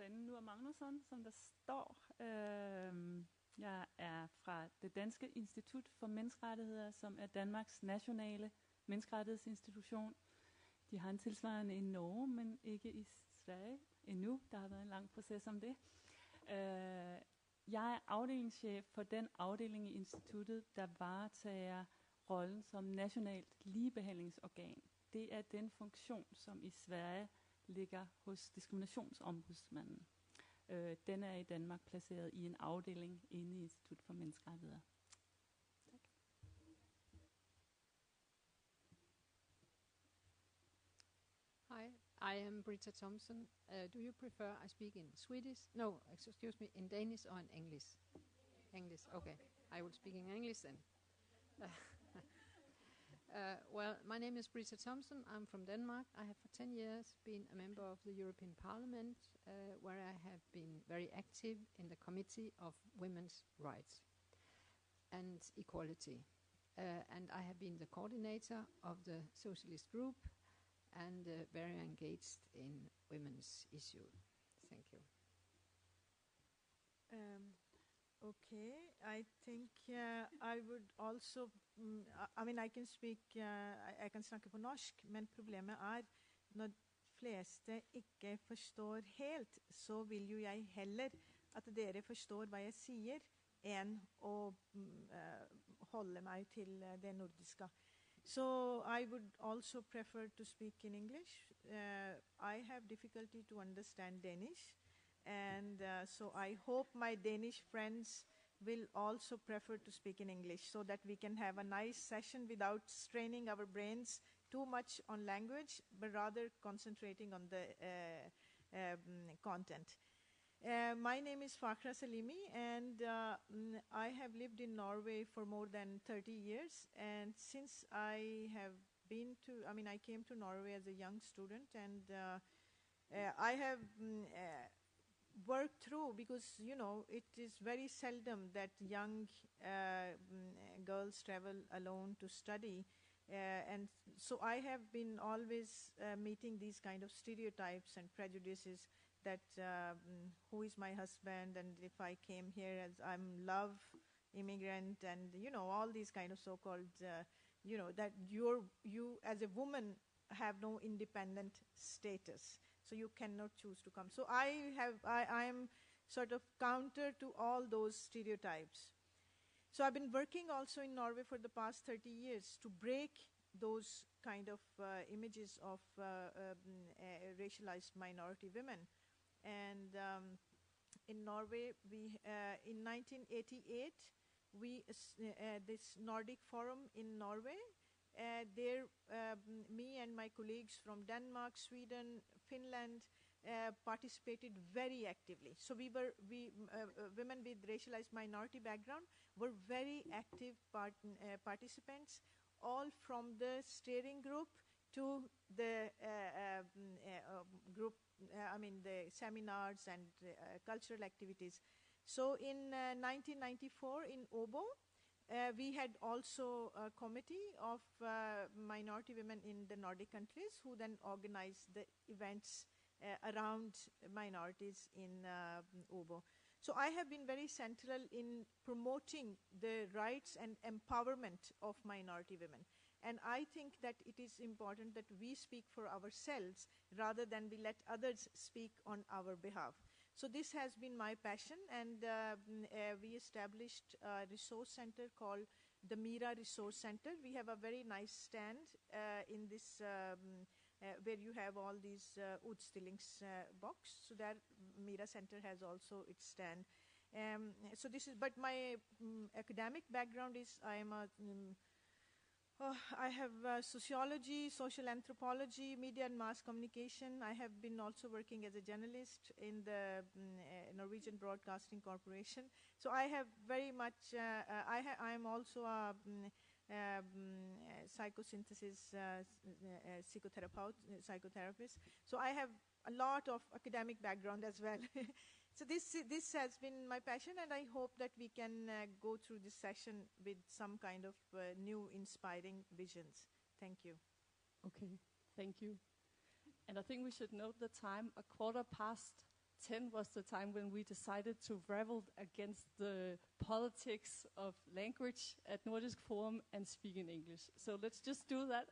Sanne Nur Magnusson, som der står. Jeg er fra det Danske Institut for Menneskerettigheder, som er Danmarks nationale menneskerettighedsinstitution. De har en tilsvarende i Norge, men ikke i Sverige endnu. Der har været en lang proces om det. Jeg er afdelingschef for den afdeling i instituttet, der varetager rollen som nationalt ligebehandlingsorgan. Det er den funktion, som i Sverige ligger hos diskriminationsombudsmanden. Den er i Danmark placeret i en afdeling inde i Institut for Menneskerettigheder. Tak. Hi, I am Britta Thompson. Do you prefer I speak in Swedish? No, excuse me, in Danish or in English? English, okay. I will speak in English then. Well, my name is Britta Thompson. I'm from Denmark. I have for 10 years been a member of the European Parliament, where I have been very active in the Committee of Women's Rights and Equality. And I have been the coordinator of the socialist group and very engaged in women's issue. Thank you. Okay, I think I would also, I mean I can speak, jeg kan snakke på norsk, men problemet når fleste ikke forstår helt, så vil jo jeg heller at dere forstår hva jeg sier, enn å holde meg til det nordiske. So I would also prefer to speak in English. I have difficulty to understand Danish. And so I hope my Danish friends will also prefer to speak in English so that we can have a nice session without straining our brains too much on language, but rather concentrating on the content. My name is Fakhra Salimi, and I have lived in Norway for more than 30 years. And since I have been to, I came to Norway as a young student, and I have work through, because you know it is very seldom that young girls travel alone to study, and so I have been always meeting these kind of stereotypes and prejudices that who is my husband, and if I came here as I'm love immigrant, and you know all these kind of so-called you know that you as a woman have no independent status, so you cannot choose to come. So I am sort of counter to all those stereotypes. So I've been working also in Norway for the past 30 years to break those kind of images of racialized minority women. And in Norway, we in 1988, this Nordic Forum in Norway, there, me and my colleagues from Denmark, Sweden, Finland participated very actively. So women with racialized minority background were very active participants, all from the steering group to the group, the seminars and cultural activities. So in 1994 in Åbo, we had also a committee of minority women in the Nordic countries who then organized the events around minorities in Åbo. So I have been very central in promoting the rights and empowerment of minority women. And I think that it is important that we speak for ourselves rather than we let others speak on our behalf. So this has been my passion, and we established a resource center called the Mira Resource Center. We have a very nice stand in this, where you have all these utstillings so that Mira Center has also its stand. So this is, but my academic background is I have sociology, social anthropology, media and mass communication. I have been also working as a journalist in the Norwegian Broadcasting Corporation. So I have very much, I am also a psychosynthesis psychotherapist. So I have a lot of academic background as well. So this has been my passion, and I hope that we can go through this session with some kind of new inspiring visions. Thank you. Okay, thank you. And I think we should note the time, 4:15 2010 was the time when we decided to rebel against the politics of language at Nordisk Forum and speak in English. So let's just do that.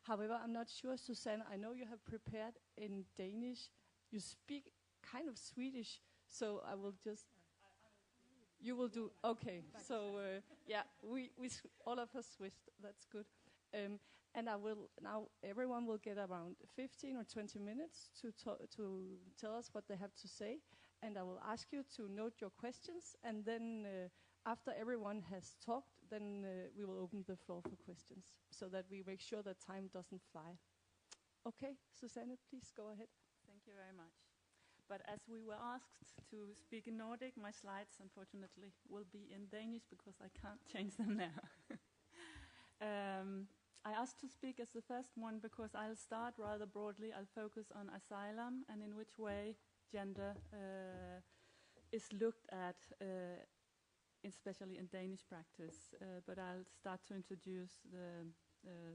However, I'm not sure, Susanne, I know you have prepared in Danish. You speak kind of Swedish, so I will just... You will do, okay. So, yeah, we all of us switched, that's good. And I will now, everyone will get around 15 or 20 minutes to tell us what they have to say. And I will ask you to note your questions. And then after everyone has talked, then we will open the floor for questions so that we make sure that time doesn't fly. Okay, Susanne, please go ahead. Thank you very much. But as we were asked to speak in Nordic, my slides, unfortunately, will be in Danish because I can't change them now. I asked to speak as the first one because I'll start rather broadly. I'll focus on asylum and in which way gender is looked at, especially in Danish practice. But I'll start to introduce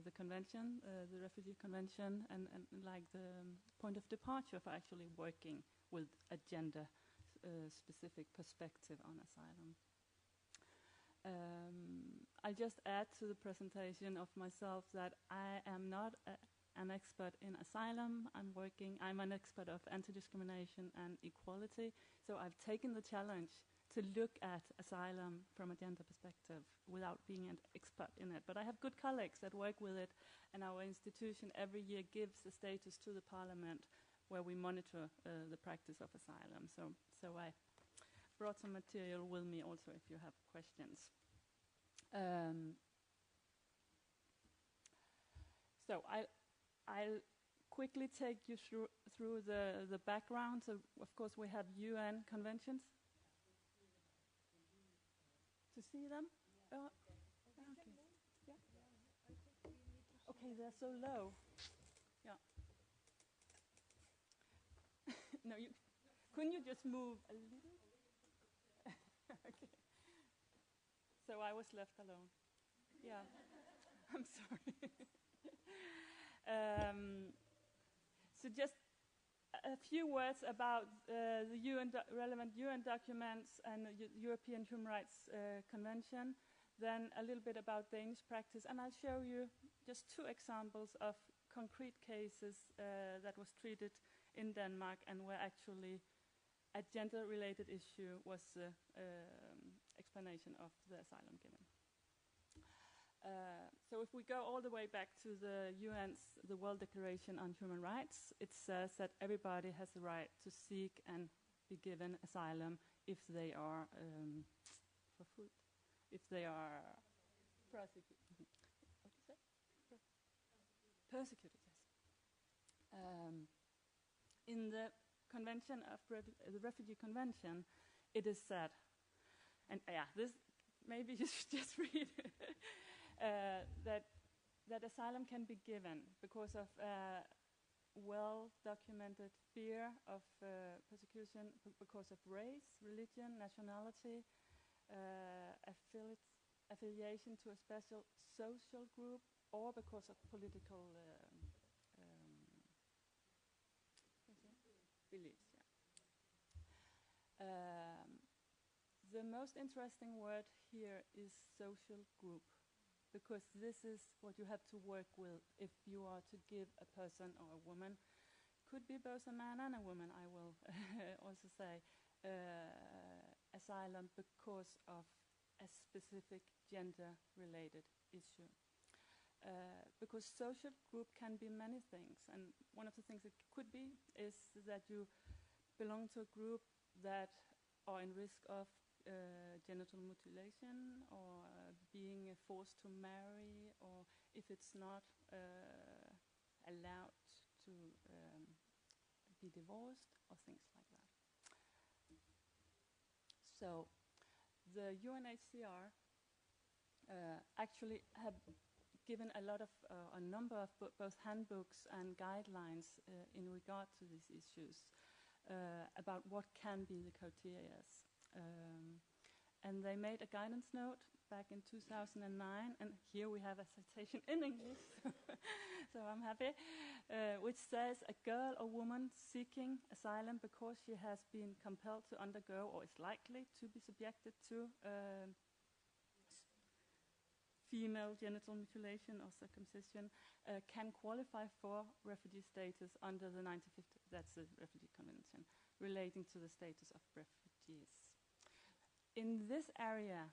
the convention, the refugee convention, and like the point of departure for actually working with a gender specific perspective on asylum. I'll just add to the presentation of myself that I am not an expert in asylum. I'm an expert of anti-discrimination and equality. So I've taken the challenge to look at asylum from a gender perspective without being an expert in it. But I have good colleagues that work with it, and our institution every year gives a status to the parliament where we monitor the practice of asylum. So I brought some material with me also if you have questions. So I'll quickly take you through the background. So of course we have UN conventions. To see them? Okay. Yeah. Okay, they're so low. Yeah. No, couldn't you just move a little? Okay. So I was left alone. Yeah. I'm sorry. So just a few words about the relevant UN documents and the European Human Rights Convention, then a little bit about Danish practice, and I'll show you just two examples of concrete cases that was treated in Denmark and where actually a gender-related issue was the explanation of the asylum given. So if we go all the way back to the the World Declaration on Human Rights, it says that everybody has the right to seek and be given asylum if they are persecuted. Persecuted, yes. In the Convention of the Refugee Convention, it is said, and this maybe you should just read it. That asylum can be given because of well-documented fear of persecution because of race, religion, nationality, affiliation to a special social group, or because of political beliefs. Yeah. The most interesting word here is social group, because this is what you have to work with if you are to give a person or a woman, could be both a man and a woman, I will also say, asylum because of a specific gender-related issue. Because social group can be many things, and one of the things it could be is that you belong to a group that are in risk of genital mutilation, or being forced to marry, or if it's not allowed to be divorced, or things like that. So the UNHCR actually have given a number of both handbooks and guidelines in regard to these issues about what can be the criteria. And they made a guidance note back in 2009, and here we have a citation in English. so I'm happy, which says a girl or woman seeking asylum because she has been compelled to undergo or is likely to be subjected to female genital mutilation or circumcision can qualify for refugee status under the 1950, that's the Refugee Convention, relating to the status of refugees. In this area,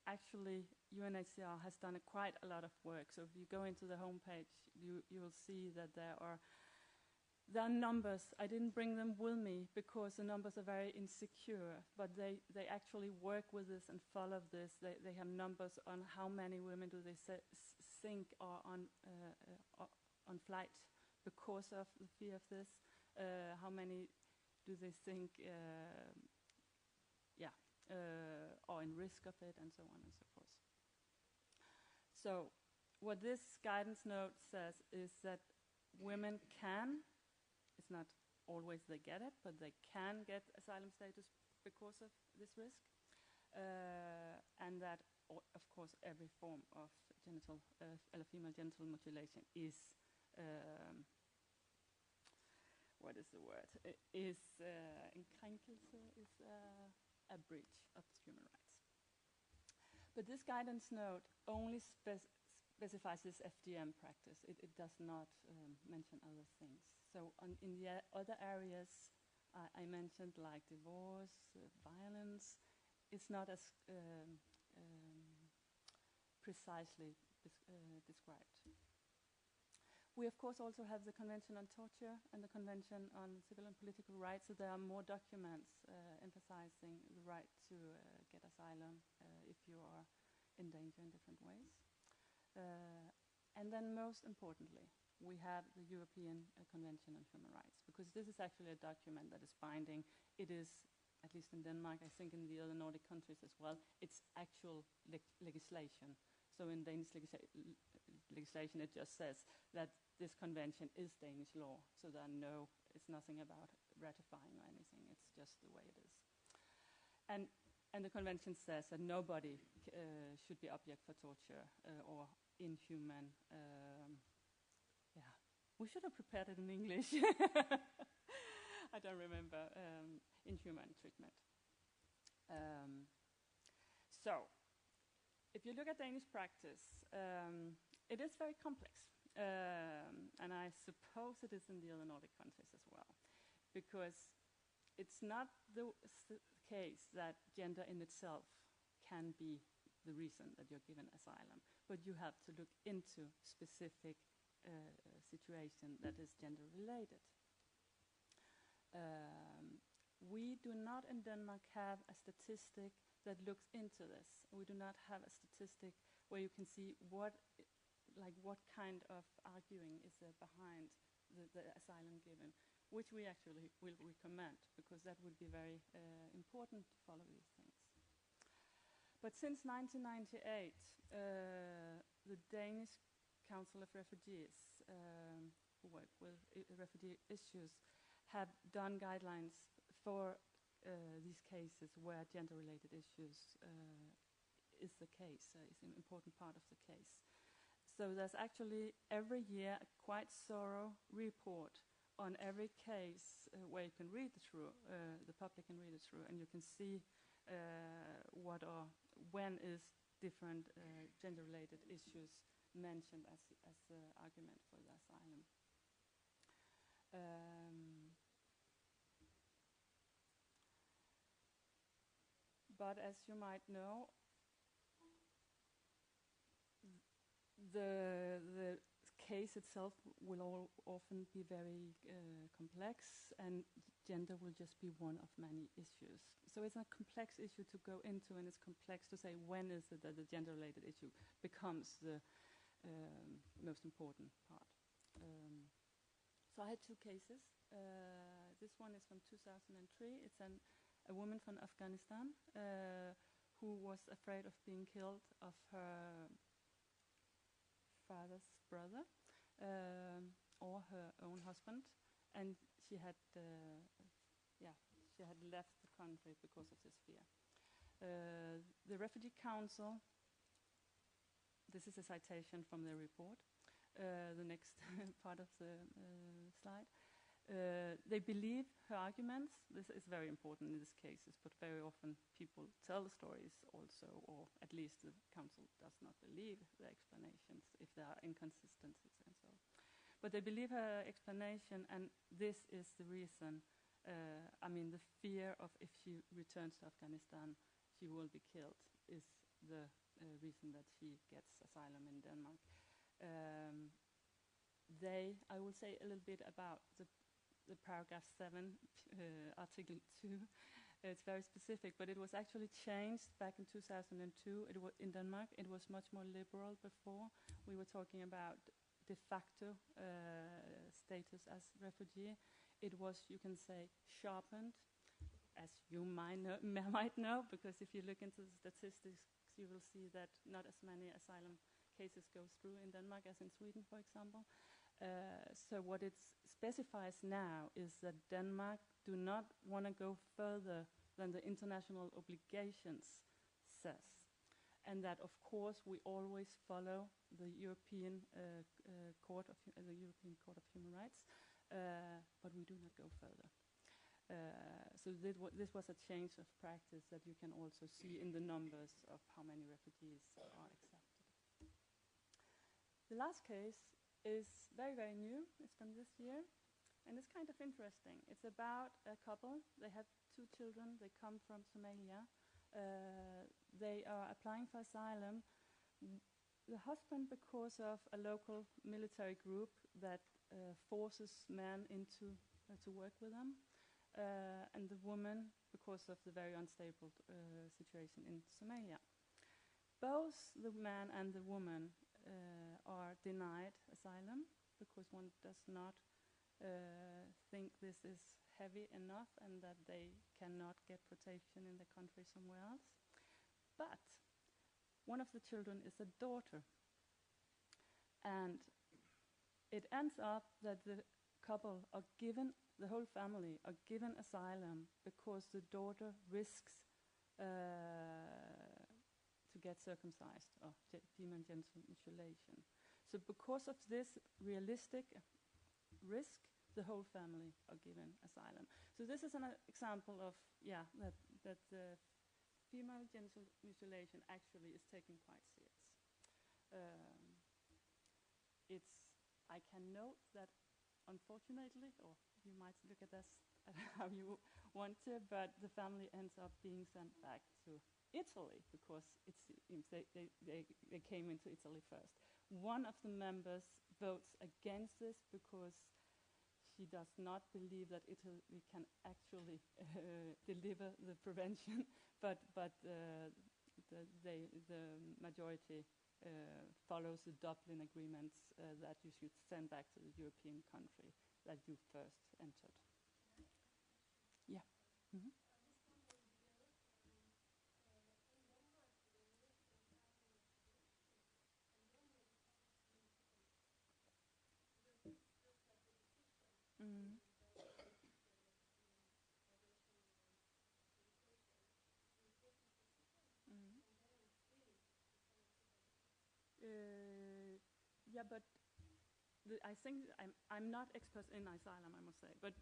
actually, UNHCR has done quite a lot of work. So if you go into the homepage, you will see that there are numbers. I didn't bring them with me because the numbers are very insecure, but they actually work with this and follow this. They have numbers on how many women do they think are on flight because of the fear of this, how many do they think are in risk of it, and so on and so forth. So what this guidance note says is that women can, it's not always they get it, but they can get asylum status because of this risk, and that, of course, every form of genital, female genital mutilation is, what is the word? Is inkrænkelse, is a breach of human rights. But this guidance note only specifies this FGM practice. It does not mention other things. So in the other areas I mentioned, like divorce, violence, it's not as precisely described. We, of course, also have the Convention on Torture and the Convention on Civil and Political Rights, so there are more documents emphasizing the right to get asylum if you are in danger in different ways. And then most importantly, we have the European Convention on Human Rights, because this is actually a document that is binding. It is, at least in Denmark, I think in the other Nordic countries as well, it's actual legislation. So in Danish legislation, it just says that this convention is Danish law. So there are it's nothing about ratifying or anything. It's just the way it is. And the convention says that nobody should be object for torture or inhuman. We should have prepared it in English. I don't remember. Inhuman treatment. So, if you look at Danish practice, it is very complex. And I suppose it is in the other Nordic countries as well. Because it's not the case that gender in itself can be the reason that you're given asylum, but you have to look into specific situation that is gender related. We do not in Denmark have a statistic that looks into this. We do not have a statistic where you can see what kind of arguing is there behind the asylum given, which we actually will recommend, because that would be very important to follow these things. But since 1998, the Danish Council of Refugees, who work with refugee issues, have done guidelines for these cases where gender-related issues is the case, is an important part of the case. So there's actually every year a quite thorough report on every case where you can read it through, the public can read it through, and you can see when is different gender-related issues mentioned as the argument for the asylum. But as you might know, the case itself will often be very complex, and gender will just be one of many issues. So it's a complex issue to go into, and it's complex to say when is it that the gender-related issue becomes the most important part. So I had two cases. This one is from 2003. It's a woman from Afghanistan who was afraid of being killed of her father's brother or her own husband, and she had left the country because of this fear. The Refugee Council, this is a citation from their report, the next part of the slide. They believe her arguments. This is very important in these cases, but very often people tell the stories also, or at least the council does not believe the explanations if there are inconsistencies and so on. But they believe her explanation, and this is the reason. The fear of if she returns to Afghanistan, she will be killed, is the reason that she gets asylum in Denmark. I will say a little bit about the paragraph 7, article 2. It's very specific, but it was actually changed back in 2002. In Denmark, it was much more liberal before. We were talking about de facto status as refugee. It was, you can say, sharpened, as you might know, because if you look into the statistics, you will see that not as many asylum cases go through in Denmark as in Sweden, for example. So what it specifies now is that Denmark do not want to go further than the international obligations says, and that of course we always follow the European Court of Human Rights, but we do not go further. So this was a change of practice that you can also see in the numbers of how many refugees are accepted. The last case is very, very new. It's from this year, and it's kind of interesting. It's about a couple. They have 2 children. They come from Somalia. They are applying for asylum. The husband, because of a local military group that forces men into to work with them, and the woman, because of the very unstable situation in Somalia. Both the man and the woman are denied asylum because one does not think this is heavy enough and that they cannot get protection in the country somewhere else. But one of the children is a daughter, and it ends up that the couple are given, the whole family are given asylum because the daughter risks to get circumcised, or female genital mutilation. So because of this realistic risk, the whole family are given asylum. So this is an example of, that female genital mutilation actually is taken quite serious. I can note that unfortunately, or you might look at this how you want to, but the family ends up being sent back to Italy because they came into Italy first. One of the members votes against this because she does not believe that Italy can actually deliver the prevention, but the majority follows the Dublin agreements that you should send back to the European country that you first entered. Yeah. Mm-hmm. Mm. Mm. But I think I'm not expert in asylum, I must say, but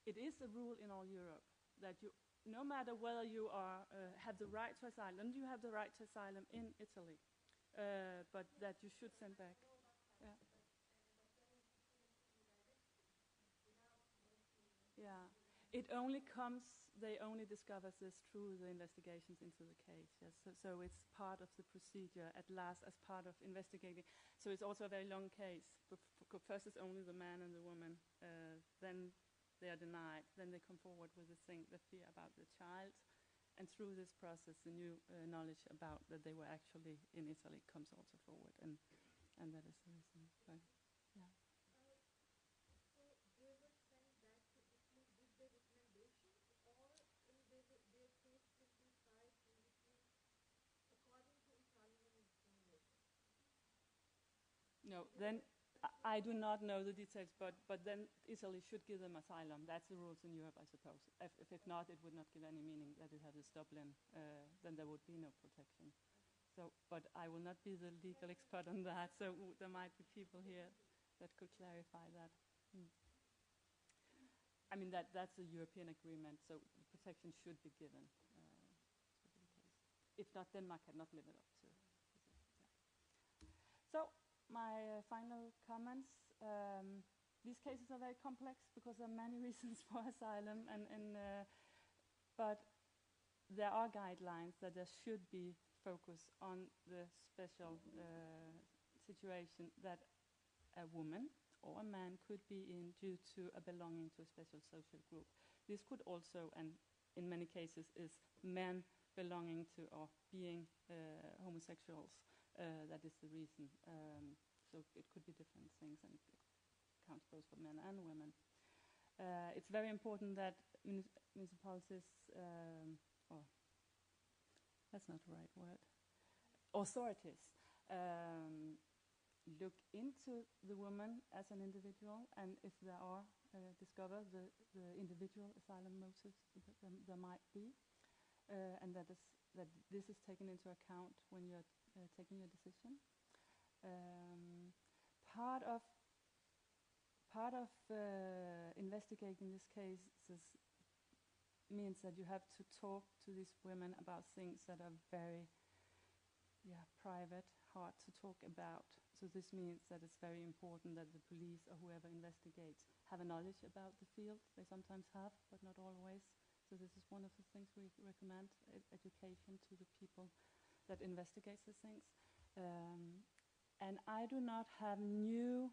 it is a rule in all Europe that you, no matter whether you are have the right to asylum, you have the right to asylum in Italy, but that you should send back. Yeah. Yeah. It only comes, they only discover this through the investigations into the case, yes. So it's part of the procedure at last as part of investigating. So it's also a very long case. First it's only the man and the woman, then they are denied, then they come forward with the fear about the child, and through this process the new knowledge about that they were actually in Italy comes also forward, and that is the reason. But, yeah. No, then I do not know the details, but then Italy should give them asylum. That's the rules in Europe, I suppose. If not, it would not give any meaning that it had this Dublin, then there would be no protection. So, but I will not be the legal expert on that, so there might be people here that could clarify that. I mean, that's a European agreement, so protection should be given. If not, Denmark cannot live it up to. So, my final comments. These cases are very complex because there are many reasons for asylum, but there are guidelines that there should be focus on the special situation that a woman or a man could be in due to a belonging to a special social group. This could also, and in many cases, is men belonging to or being homosexuals. That is the reason. So it could be different things, and it counts both for men and women. It's very important that municipalities, or that's not the right word, authorities look into the woman as an individual, and if there are discover the individual asylum motives there might be, and that this is taken into account when you're taking your decision. Part of investigating this case means that you have to talk to these women about things that are very private, hard to talk about. So this means that it's very important that the police or whoever investigates have a knowledge about the field. They sometimes have, but not always. So this is one of the things we recommend, education to the people that investigate the things. And I do not have new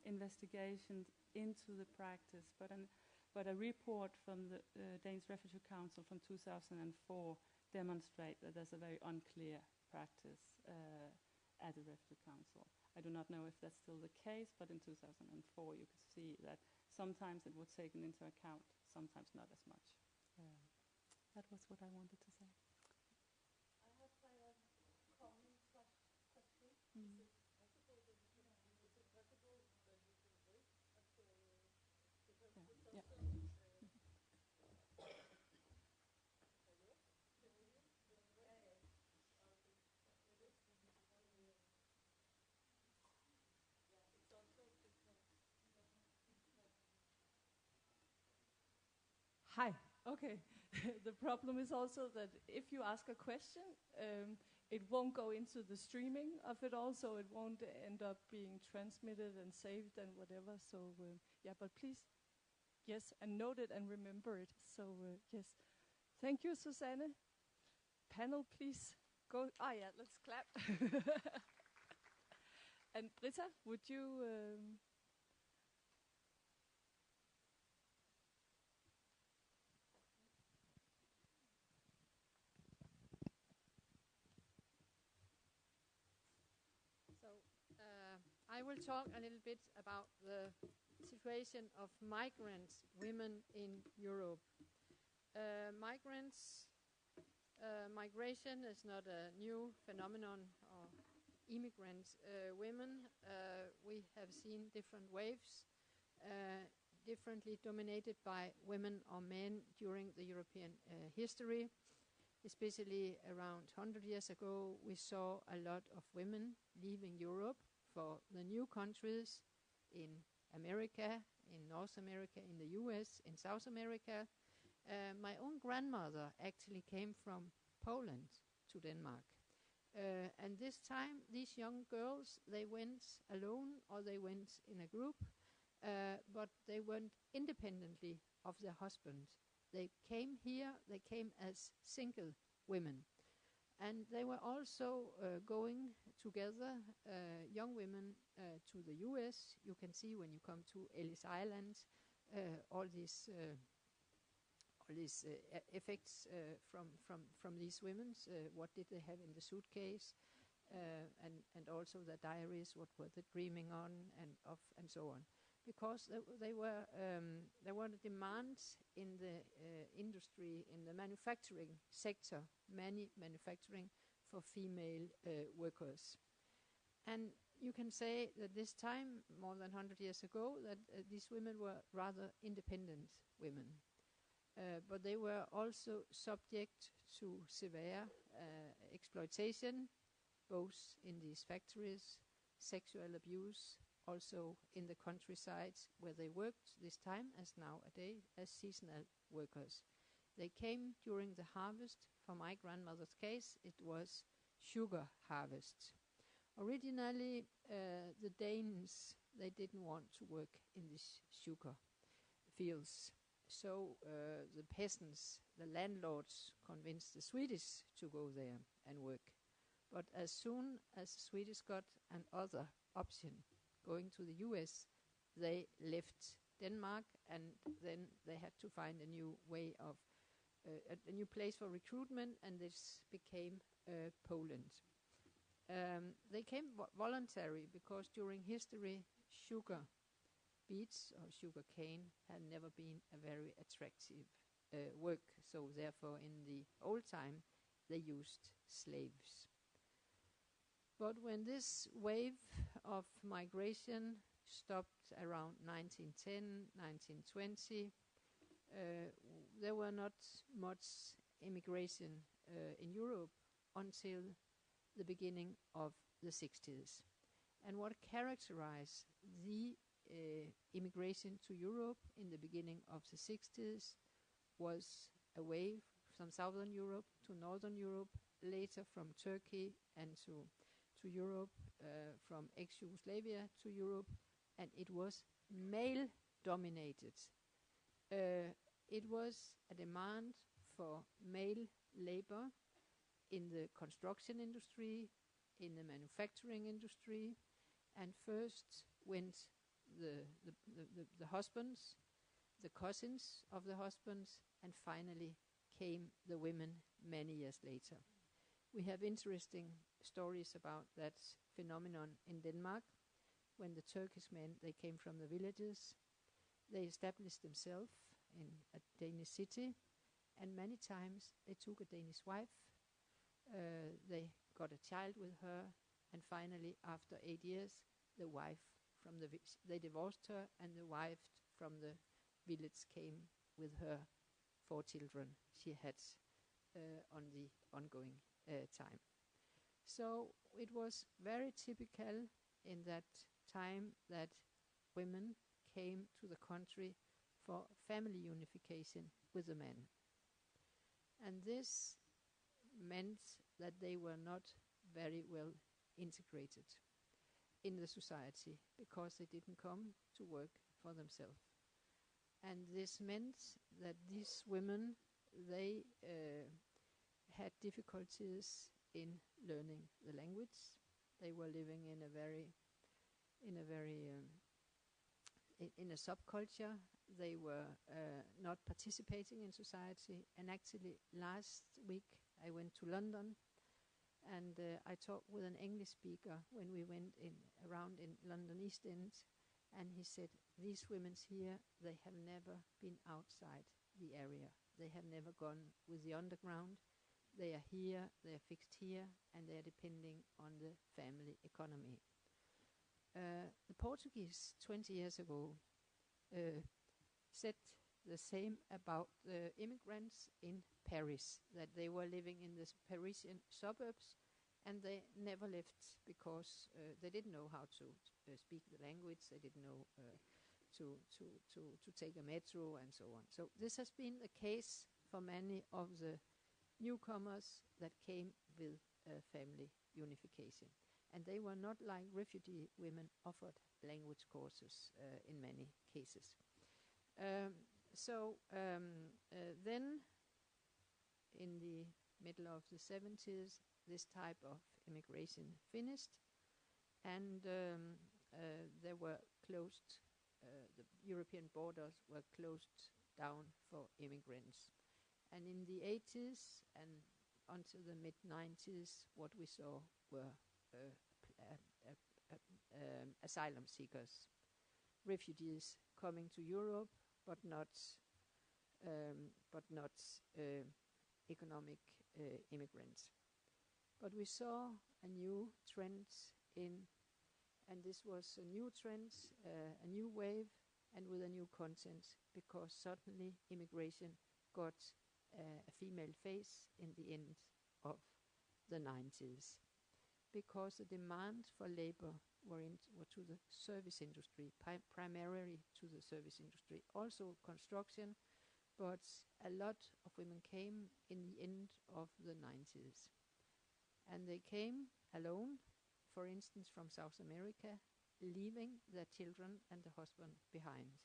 investigations into the practice, but a report from the Danish Refugee Council from 2004 demonstrate that there's a very unclear practice at the Refugee Council. I do not know if that's still the case, but in 2004 you could see that sometimes it was taken into account, sometimes not as much. That was what I wanted to say. I have a comment question. Mm. Hi. Okay. The problem is also that if you ask a question, it won't go into the streaming of it also. It won't end up being transmitted and saved and whatever. So, but please, yes, and note it and remember it. So, yes. Thank you, Susanne. Panel, please go. Let's clap. And Britta, would you... I will talk a little bit about the situation of migrant women in Europe. Migration is not a new phenomenon, or immigrant women. We have seen different waves, differently dominated by women or men during the European history. Especially around 100 years ago, we saw a lot of women leaving Europe for the new countries in America, in North America, in the US, in South America. My own grandmother actually came from Poland to Denmark. And this time, these young girls, they went alone or they went in a group, but they went independently of their husband. They came here, they came as single women. And they were also going together, young women, to the US. You can see when you come to Ellis Island, all these effects from these women. What did they have in the suitcase, and also the diaries? What were they dreaming on, and so on? Because there were demands in the industry, in the manufacturing sector, many manufacturing for female workers. And you can say that this time, more than 100 years ago, that these women were rather independent women. But they were also subject to severe exploitation, both in these factories, sexual abuse, also in the countryside where they worked this time as nowadays as seasonal workers. They came during the harvest. For my grandmother's case, it was sugar harvest. Originally, the Danes, they didn't want to work in these sugar fields. So the peasants, the landlords, convinced the Swedish to go there and work. But as soon as the Swedish got another option, going to the US, they left Denmark, and then they had to find a new way of, a new place for recruitment, and this became Poland. They came voluntary because during history, sugar beets or sugar cane had never been a very attractive work. So therefore, in the old time, they used slaves. But when this wave of migration stopped around 1910, 1920, there were not much immigration in Europe until the beginning of the 60s. And what characterized the immigration to Europe in the beginning of the 60s was a wave from Southern Europe to Northern Europe, later from Turkey and to Europe, from ex-Yugoslavia to Europe, and it was male-dominated. It was a demand for male labor in the construction industry, in the manufacturing industry, and first went the husbands, the cousins of the husbands, and finally came the women many years later. We have interesting stories about that phenomenon in Denmark. When the Turkish men, they came from the villages, they established themselves in a Danish city, and many times they took a Danish wife, they got a child with her, and finally, after 8 years, the wife from the they divorced her, and the wife from the village came with her 4 children she had on the ongoing time. So it was very typical in that time that women came to the country for family unification with the men. And this meant that they were not very well integrated in the society because they didn't come to work for themselves. And this meant that these women, they had difficulties in learning the language. They were living in a subculture. They were not participating in society. And actually, last week I went to London, and I talked with an English speaker when we went around in London East End, and he said, these women here, they have never been outside the area. They have never gone with the underground. They are here, they are fixed here, and they are depending on the family economy. The Portuguese 20 years ago said the same about the immigrants in Paris, that they were living in the Parisian suburbs, and they never left because they didn't know how to speak the language, they didn't know to take a metro and so on. So this has been the case for many of the newcomers that came with family unification. And they were not like refugee women offered language courses in many cases. Then in the middle of the 70s, this type of immigration finished, and there were closed, the European borders were closed down for immigrants. And in the 80s and until the mid-90s, what we saw were asylum seekers, refugees coming to Europe, but not economic immigrants. But we saw a new trend and this was a new trend, a new wave, and with a new content, because suddenly immigration got a female face in the end of the 90s, because the demand for labor were to the service industry, primarily to the service industry, also construction, but a lot of women came in the end of the 90s. And they came alone, for instance, from South America, leaving their children and the husband behind.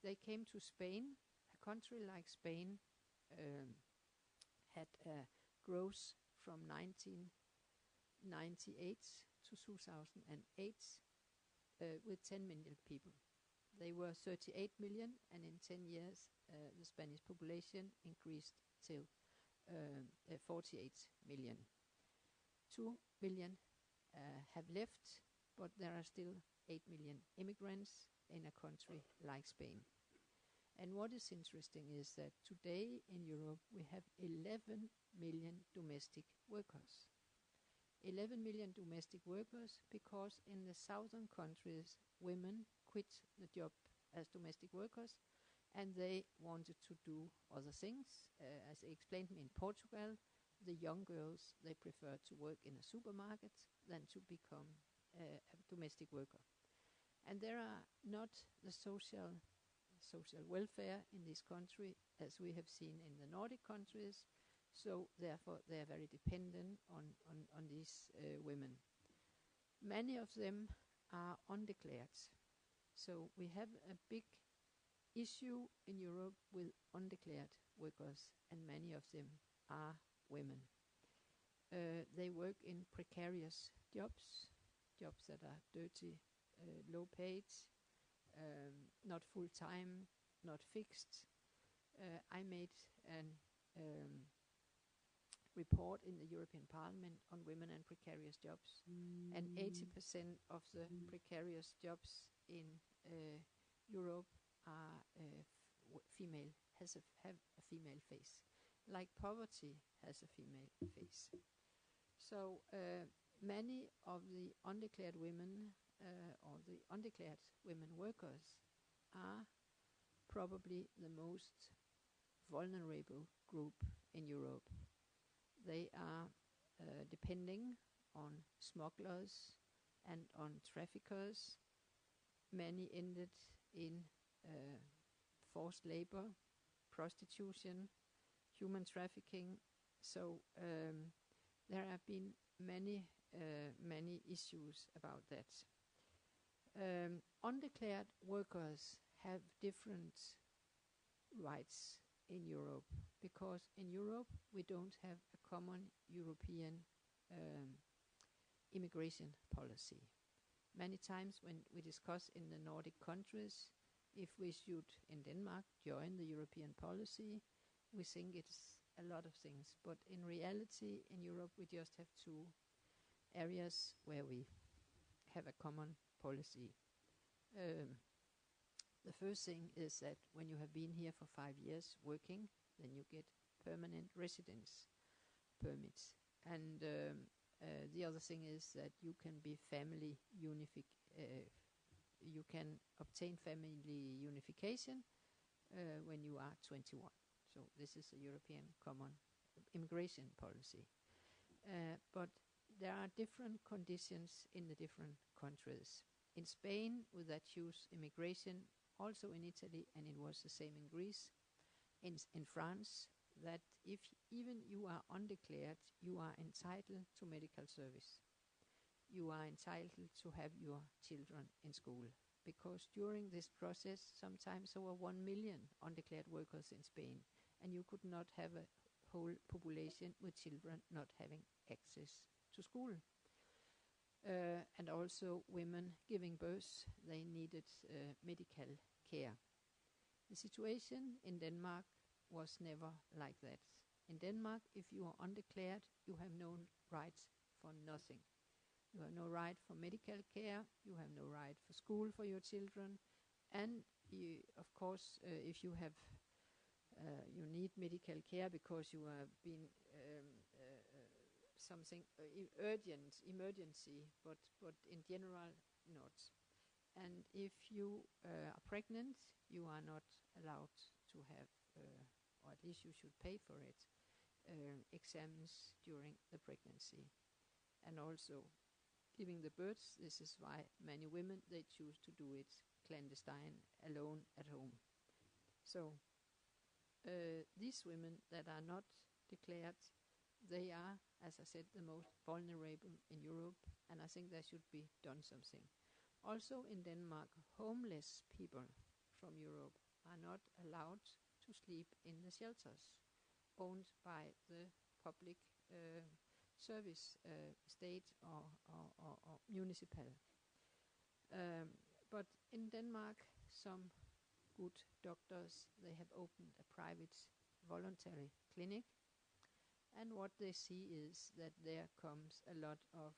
They came to Spain. A country like Spain had a growth from 1998 to 2008 with 10 million people. They were 38 million, and in 10 years the Spanish population increased till 48 million. 2 million have left, but there are still 8 million immigrants in a country like Spain. And what is interesting is that today in Europe we have 11 million domestic workers. 11 million domestic workers, because in the southern countries women quit the job as domestic workers and they wanted to do other things. As I explained to me, in Portugal, the young girls, they prefer to work in a supermarket than to become a domestic worker. And there are not the social welfare in this country as we have seen in the Nordic countries, so therefore they are very dependent on these women. Many of them are undeclared, so we have a big issue in Europe with undeclared workers, and many of them are women. They work in precarious jobs that are dirty, low paid, not full time, not fixed. I made an report in the European Parliament on women and precarious jobs, and 80% of the precarious jobs in Europe are female, have a female face, like poverty has a female face. So many of the undeclared women or the undeclared women workers are probably the most vulnerable group in Europe. They are depending on smugglers and on traffickers. Many ended in forced labor, prostitution, human trafficking. So there have been many issues about that. Undeclared workers have different rights in Europe, because in Europe we don't have a common European immigration policy. Many times when we discuss in the Nordic countries if we should in Denmark join the European policy, we think it's a lot of things, but in reality in Europe we just have two areas where we have a common policy. The first thing is that when you have been here for 5 years working, then you get permanent residence permits. And the other thing is that you can be you can obtain family unification when you are 21. So this is a European common immigration policy. But there are different conditions in the different countries. In Spain, with that huge immigration, also in Italy, and it was the same in Greece, in France, that if even you are undeclared, you are entitled to medical service. You are entitled to have your children in school, because during this process, sometimes over 1 million undeclared workers in Spain, and you could not have a whole population with children not having access to school. And also women giving birth, they needed medical care. The situation in Denmark was never like that. In Denmark, if you are undeclared, you have no right for nothing. You have no right for medical care, you have no right for school for your children, and you, of course, if you have you need medical care because you have been something emergency, but in general not. And if you are pregnant, you are not allowed to have, or at least you should pay for it, exams during the pregnancy, and also giving the birth. This is why many women, they choose to do it clandestine, alone at home. So these women that are not declared, they are, as I said, the most vulnerable in Europe, and I think there should be done something. Also in Denmark, homeless people from Europe are not allowed to sleep in the shelters owned by the public service, state or municipal. But in Denmark, some good doctors, they have opened a private voluntary clinic, and what they see is that there comes a lot of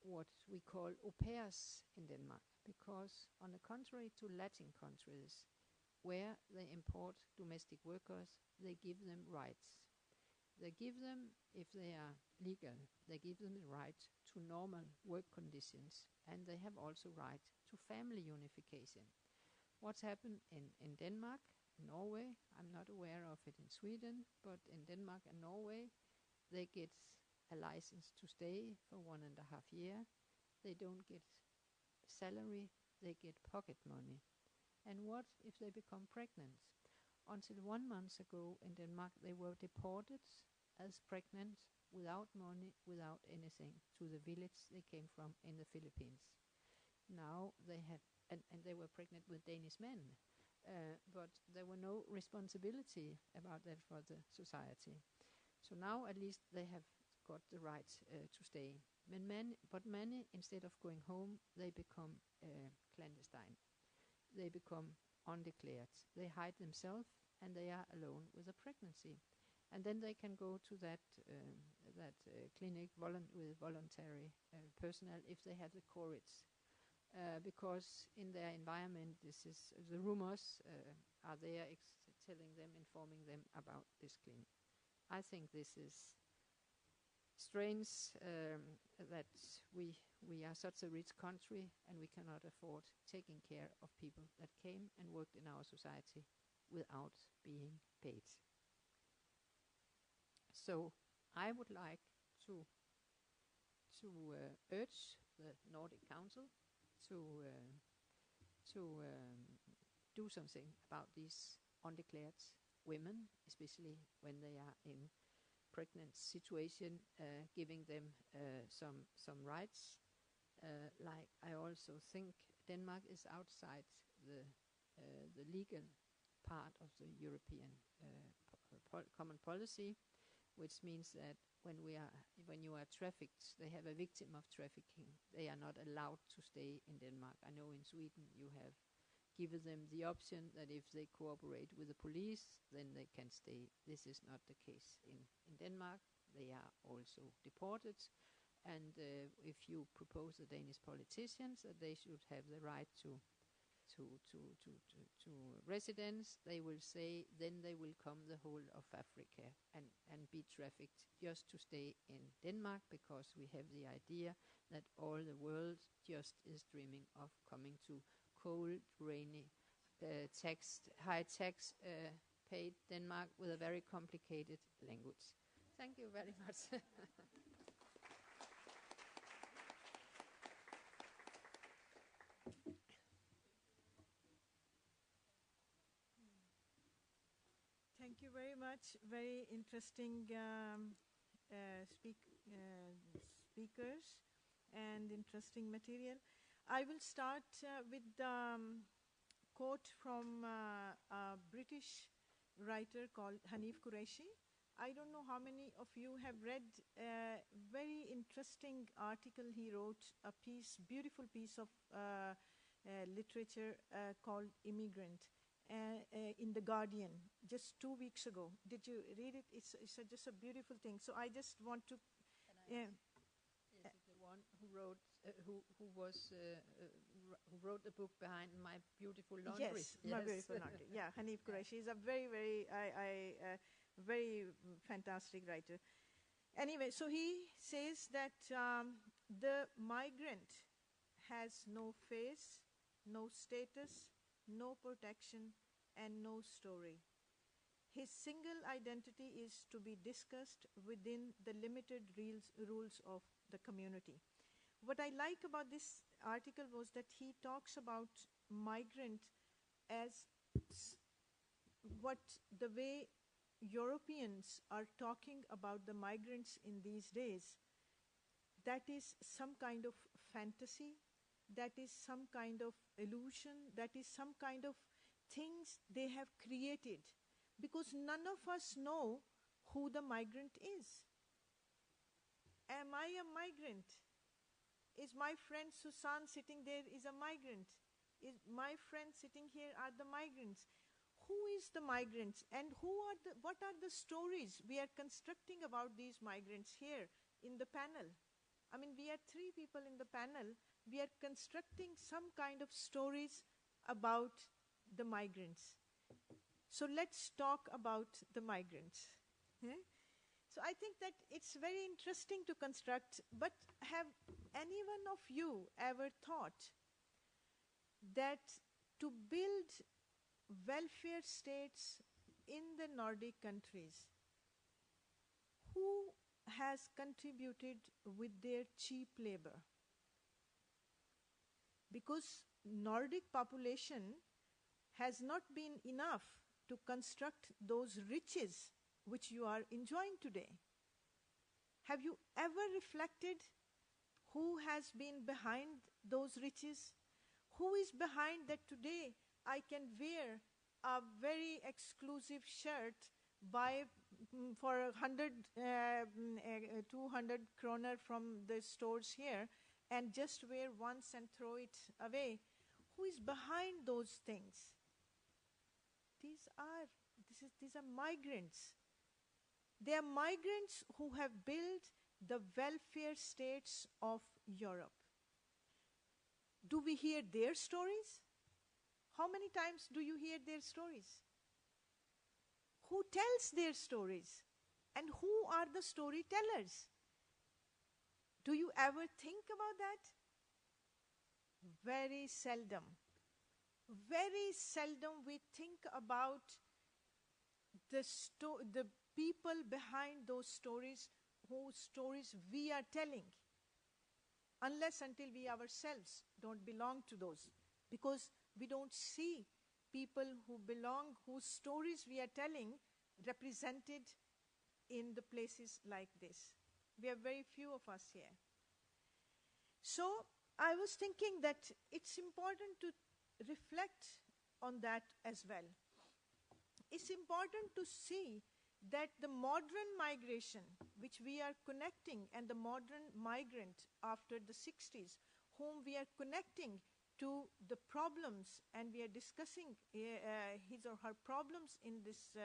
what we call au pairs in Denmark, because on the contrary to Latin countries, where they import domestic workers, they give them rights. They give them, if they are legal, they give them the right to normal work conditions, and they have also right to family unification. What's happened in Denmark, Norway, I'm not aware of it in Sweden, but in Denmark and Norway, they get a license to stay for 1.5 years. They don't get salary, they get pocket money. And what if they become pregnant? Until 1 month ago in Denmark, they were deported as pregnant, without money, without anything, to the village they came from in the Philippines. Now they had, and they were pregnant with Danish men, but there were no responsibility about that for the society. So now at least they have got the right to stay. But many, instead of going home, they become clandestine. They become undeclared. They hide themselves, and they are alone with a pregnancy. And then they can go to that clinic with voluntary personnel if they have the courage. Because in their environment, this is the rumors are there telling them, informing them about this clinic. I think this is strange that we are such a rich country and we cannot afford taking care of people that came and worked in our society without being paid. So I would like to urge the Nordic Council to do something about these undeclared women, especially when they are in pregnant situation, giving them some rights. Like I also think Denmark is outside the legal part of the European common policy, which means that when you are trafficked, they have a victim of trafficking, they are not allowed to stay in Denmark. I know in Sweden you have given them the option that if they cooperate with the police, then they can stay. This is not the case in Denmark. They are also deported. And if you propose the Danish politicians that they should have the right to residence, they will say then they will come the whole of Africa and be trafficked just to stay in Denmark, because we have the idea that all the world just is dreaming of coming to cold, rainy, high tax paid Denmark with a very complicated language. Thank you very much. Thank you very much. Very interesting speakers and interesting material. I will start with the quote from a British writer called Hanif Qureshi. I don't know how many of you have read a very interesting article he wrote, beautiful piece of literature called Immigrant in The Guardian just 2 weeks ago. Did you read it? It's just a beautiful thing. So I just want to... Is it the one who wrote who wrote the book behind My Beautiful Laundry? Yes, My Beautiful Laundry. Yeah, Hanif Qureshi is a very, very, very fantastic writer. Anyway, so he says that the migrant has no face, no status, no protection, and no story. his single identity is to be discussed within the limited rules of the community. What I like about this article was that he talks about migrant as what the way Europeans are talking about the migrants in these days, that is some kind of fantasy, that is some kind of illusion, that is some kind of things they have created, because none of us know who the migrant is. Am I a migrant? Is my friend Susan sitting there is a migrant? Is my friend sitting here are the migrants? Who is the migrants, and what are the stories we are constructing about these migrants here in the panel? I mean, we are 3 people in the panel. We are constructing some kind of stories about the migrants. So let's talk about the migrants. So I think that it's very interesting to construct, but have any one of you ever thought that to build welfare states in the Nordic countries, who has contributed with their cheap labor? Because Nordic population has not been enough to construct those riches which you are enjoying today. Have you ever reflected who has been behind those riches? Who is behind that today I can wear a very exclusive shirt for 100, 200 kroner from the stores here and just wear once and throw it away? Who is behind those things? These are migrants. They are migrants who have built the welfare states of Europe. Do we hear their stories? How many times do you hear their stories? Who tells their stories? And who are the storytellers? Do you ever think about that? Very seldom. Very seldom we think about the people behind those stories, whose stories we are telling, unless until we ourselves don't belong to those, because we don't see people who belong, whose stories we are telling, represented in the places like this. We have very few of us here. So I was thinking that it's important to reflect on that as well. It's important to see that the modern migration, which we are connecting, and the modern migrant after the 60s, whom we are connecting to the problems, and we are discussing his or her problems in this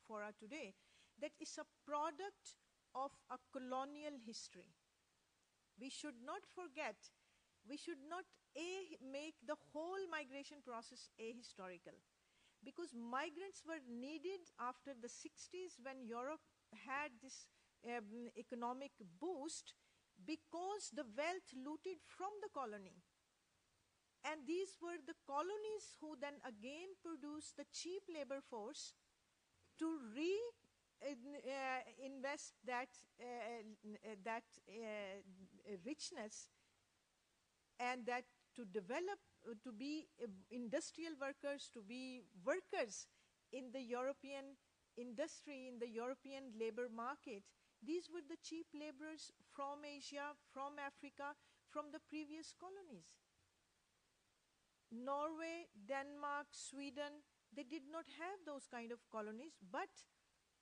fora today, that is a product of a colonial history. We should not forget, we should not make the whole migration process ahistorical, because migrants were needed after the 60s when Europe had this economic boost, because the wealth looted from the colony. And these were the colonies who then again produced the cheap labor force to invest that richness, and that to develop, to be industrial workers, to be workers in the European industry, in the European labor market. These were the cheap laborers from Asia, from Africa, from the previous colonies. Norway, Denmark, Sweden, they did not have those kind of colonies, but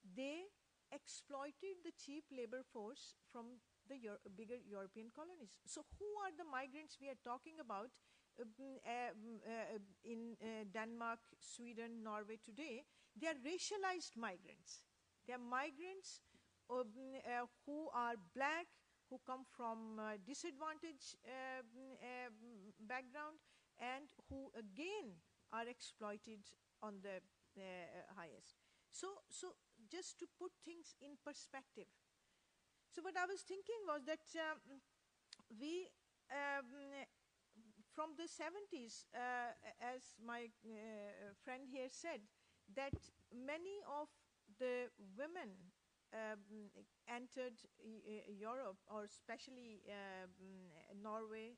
they exploited the cheap labor force from the bigger European colonies. So who are the migrants we are talking about in Denmark, Sweden, Norway today? They are racialized migrants. They are migrants who are black, who come from disadvantaged background, and who again are exploited on the highest. So just to put things in perspective. So what I was thinking was that we, from the 70s, as my friend here said, that many of the women entered Europe, or especially Norway,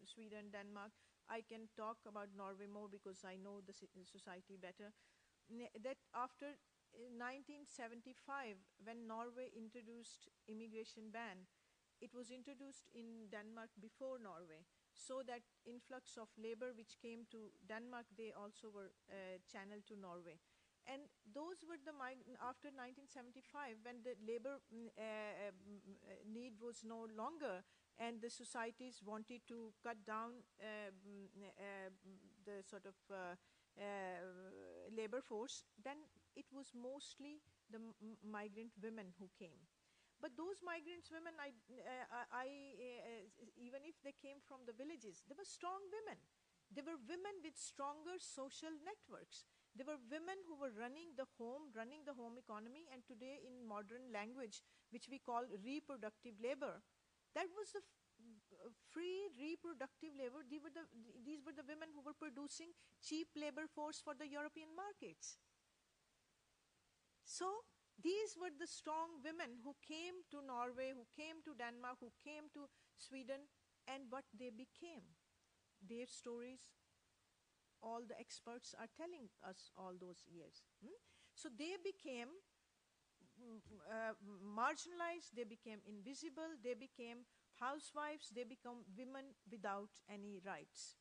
Sweden, Denmark. I can talk about Norway more because I know the society better. That after 1975, when Norway introduced immigration ban, it was introduced in Denmark before Norway, so that influx of labor which came to Denmark, they also were channeled to Norway. And those were the after 1975, when the labor need was no longer, and the societies wanted to cut down the sort of labor force, then it was mostly the migrant women who came. But those migrant women, even if they came from the villages, they were strong women. They were women with stronger social networks. They were women who were running the home economy, and today in modern language, which we call reproductive labor, that was the free reproductive labor. These were the women who were producing cheap labor force for the European markets. So these were the strong women who came to Norway, who came to Denmark, who came to Sweden, and what they became. Their stories, all the experts are telling us all those years. So they became marginalized, they became invisible, they became housewives, they become women without any rights.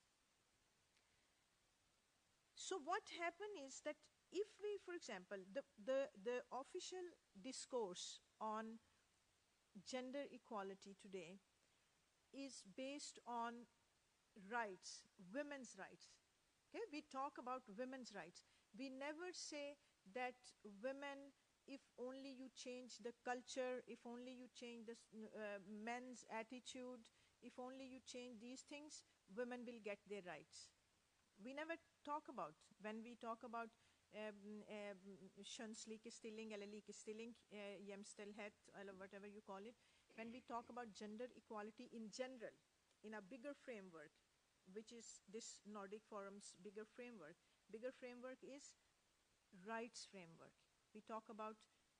So what happened is that if we, for example, the official discourse on gender equality today is based on rights, women's rights. Okay? We talk about women's rights. We never say that women, if only you change the culture, if only you change the men's attitude, if only you change these things, women will get their rights. We never talk about, when we talk about könslikestilling eller likestilling, jämställdhet, or whatever you call it, when we talk about gender equality in general, in a bigger framework, which is this Nordic Forum's bigger framework. Bigger framework is rights framework. We talk about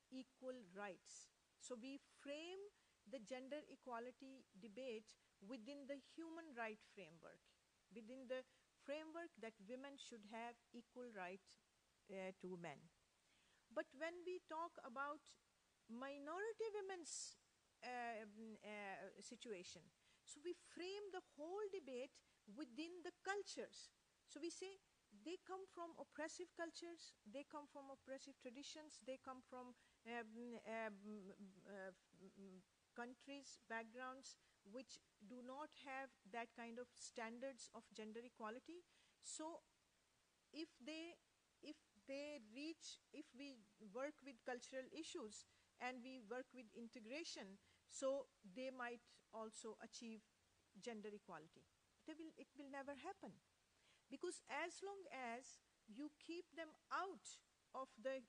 equal rights. So we frame the gender equality debate within the human right framework, within the framework that women should have equal right to men. But when we talk about minority women's situation, so we frame the whole debate within the cultures. So we say they come from oppressive cultures, they come from oppressive traditions, they come from countries, backgrounds which do not have that kind of standards of gender equality. So if we work with cultural issues and we work with integration, so they might also achieve gender equality. It will never happen. Because as long as you keep them out of the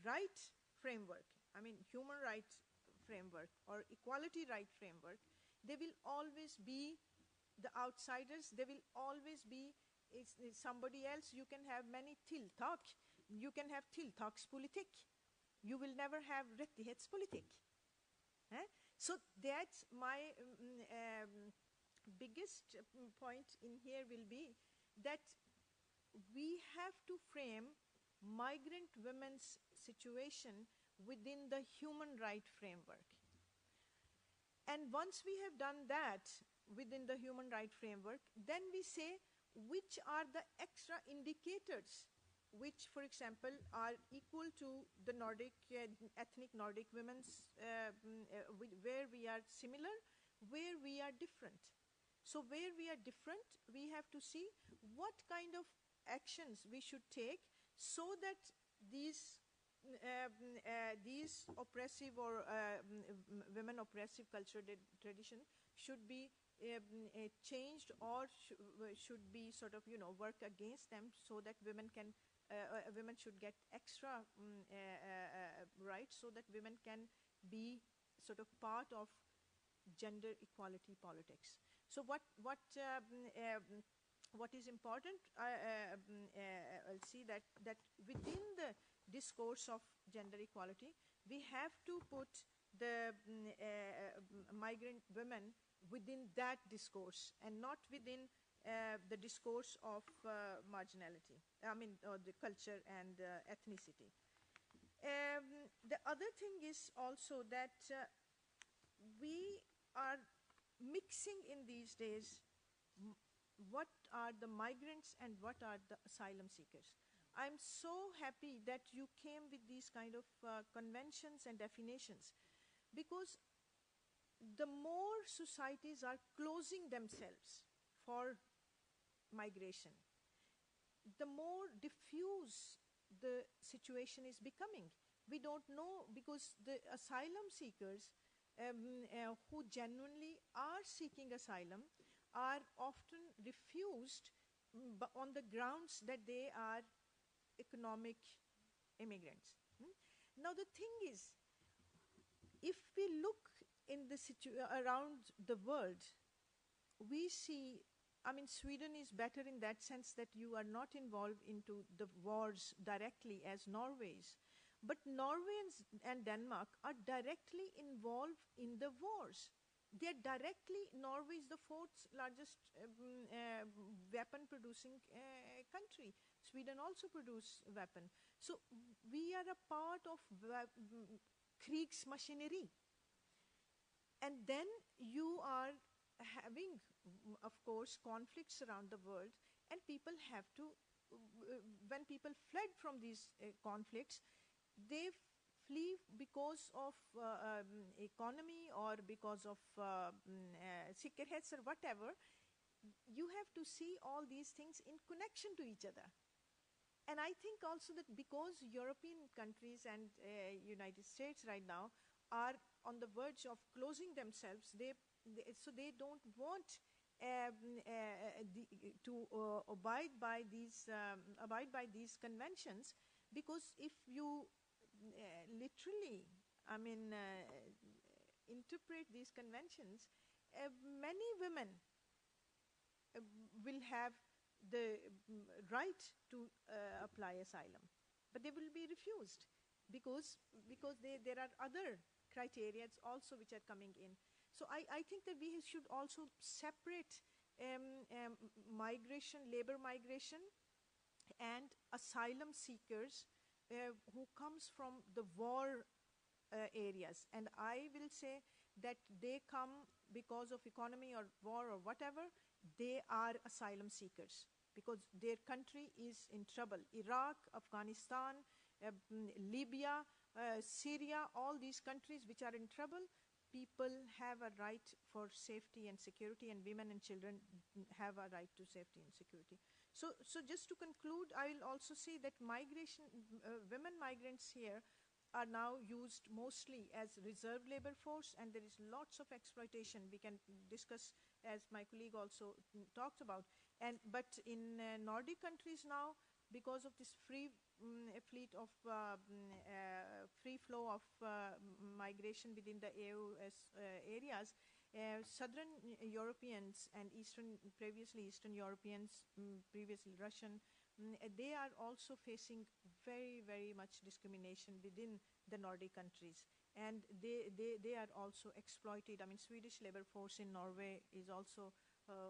right framework, I mean human rights framework or equality right framework, they will always be the outsiders. They will always be somebody else. You can have many tilltak. You can have tilltakspolitik. You will never have rättighetspolitik. So that's my biggest point in here will be that we have to frame migrant women's situation within the human right framework. And once we have done that within the human right framework, then we say which are the extra indicators which, for example, are equal to the Nordic, ethnic Nordic women's, where we are similar, where we are different. So where we are different, we have to see what kind of actions we should take so that these oppressive or women oppressive culture tradition should be changed or should be sort of, work against them so that women can, women should get extra rights so that women can be sort of part of gender equality politics. So what what is important, I'll see that within the discourse of gender equality, we have to put the migrant women within that discourse and not within the discourse of marginality, or the culture and ethnicity. The other thing is also that we are mixing in these days what are the migrants and what are the asylum seekers. I'm so happy that you came with these kind of conventions and definitions, because the more societies are closing themselves for migration, the more diffuse the situation is becoming. We don't know, because the asylum seekers who genuinely are seeking asylum are often refused on the grounds that they are economic immigrants. Now the thing is, if we look in the around the world, we see, Sweden is better in that sense that you are not involved into the wars directly as Norway is. But Norway and Denmark are directly involved in the wars. They're directly, Norway is the fourth largest weapon producing country. Sweden also produce weapon. So we are a part of Kriegsmaskineri. And then you are having, of course, conflicts around the world, and people have to, when people fled from these conflicts, they flee because of economy or because of sikkerhets or whatever. You have to see all these things in connection to each other. And I think also that because European countries and United States right now are on the verge of closing themselves, so they don't want to abide by these conventions, because if you literally, interpret these conventions, many women will have the right to apply asylum, but they will be refused because there are other criteria also which are coming in. So I think that we should also separate migration, labor migration, and asylum seekers who comes from the war areas. And I will say that they come because of economy or war or whatever. They are asylum seekers because their country is in trouble. Iraq, Afghanistan, Libya, Syria, all these countries which are in trouble, people have a right for safety and security, and women and children have a right to safety and security. So just to conclude, I will also say that migration, women migrants here are now used mostly as reserve labor force, and there is lots of exploitation. We can discuss, as my colleague also talked about. But in Nordic countries now, because of this free flow of migration within the EU areas, Southern Europeans and previously Eastern Europeans, previously Russian, they are also facing very, very much discrimination within the Nordic countries. And they are also exploited. Swedish labor force in Norway is also,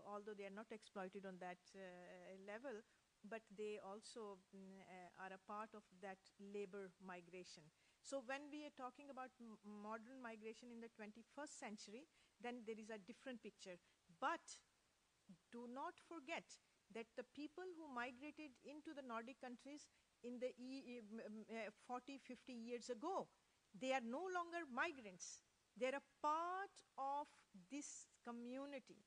although they are not exploited on that level, but they also are a part of that labor migration. So when we are talking about modern migration in the 21st century, then there is a different picture. But do not forget that the people who migrated into the Nordic countries in the 40, 50 years ago, they are no longer migrants. They're a part of this community.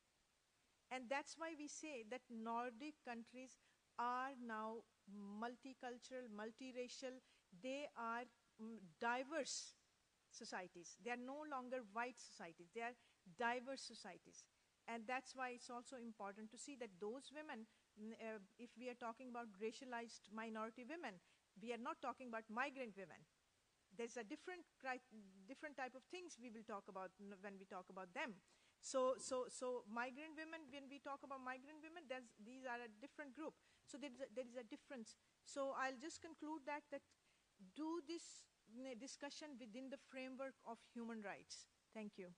And that's why we say that Nordic countries are now multicultural, multiracial. They are diverse societies. They are no longer white societies. They are diverse societies. And that's why it's also important to see that those women, if we are talking about racialized minority women, we are not talking about migrant women. There's a different type of things we will talk about when we talk about them. So migrant women, when we talk about migrant women, these are a different group. So there is a difference. So I'll just conclude that do this discussion within the framework of human rights. Thank you.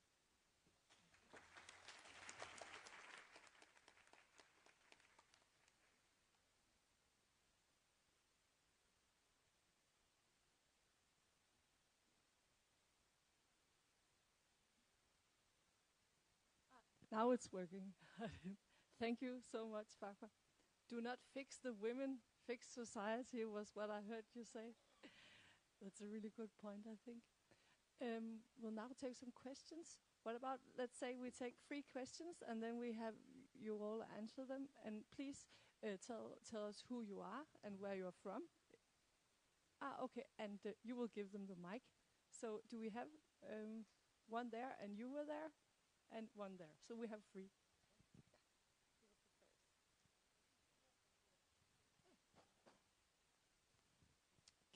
Now it's working. Thank you so much, Farquhar. Do not fix the women, fix society was what I heard you say. That's a really good point, I think. We'll now take some questions. What about, let's say we take 3 questions and then we have you all answer them. And please tell us who you are and where you're from. Okay, and you will give them the mic. So do we have one there and you were there? And one there. So we have 3.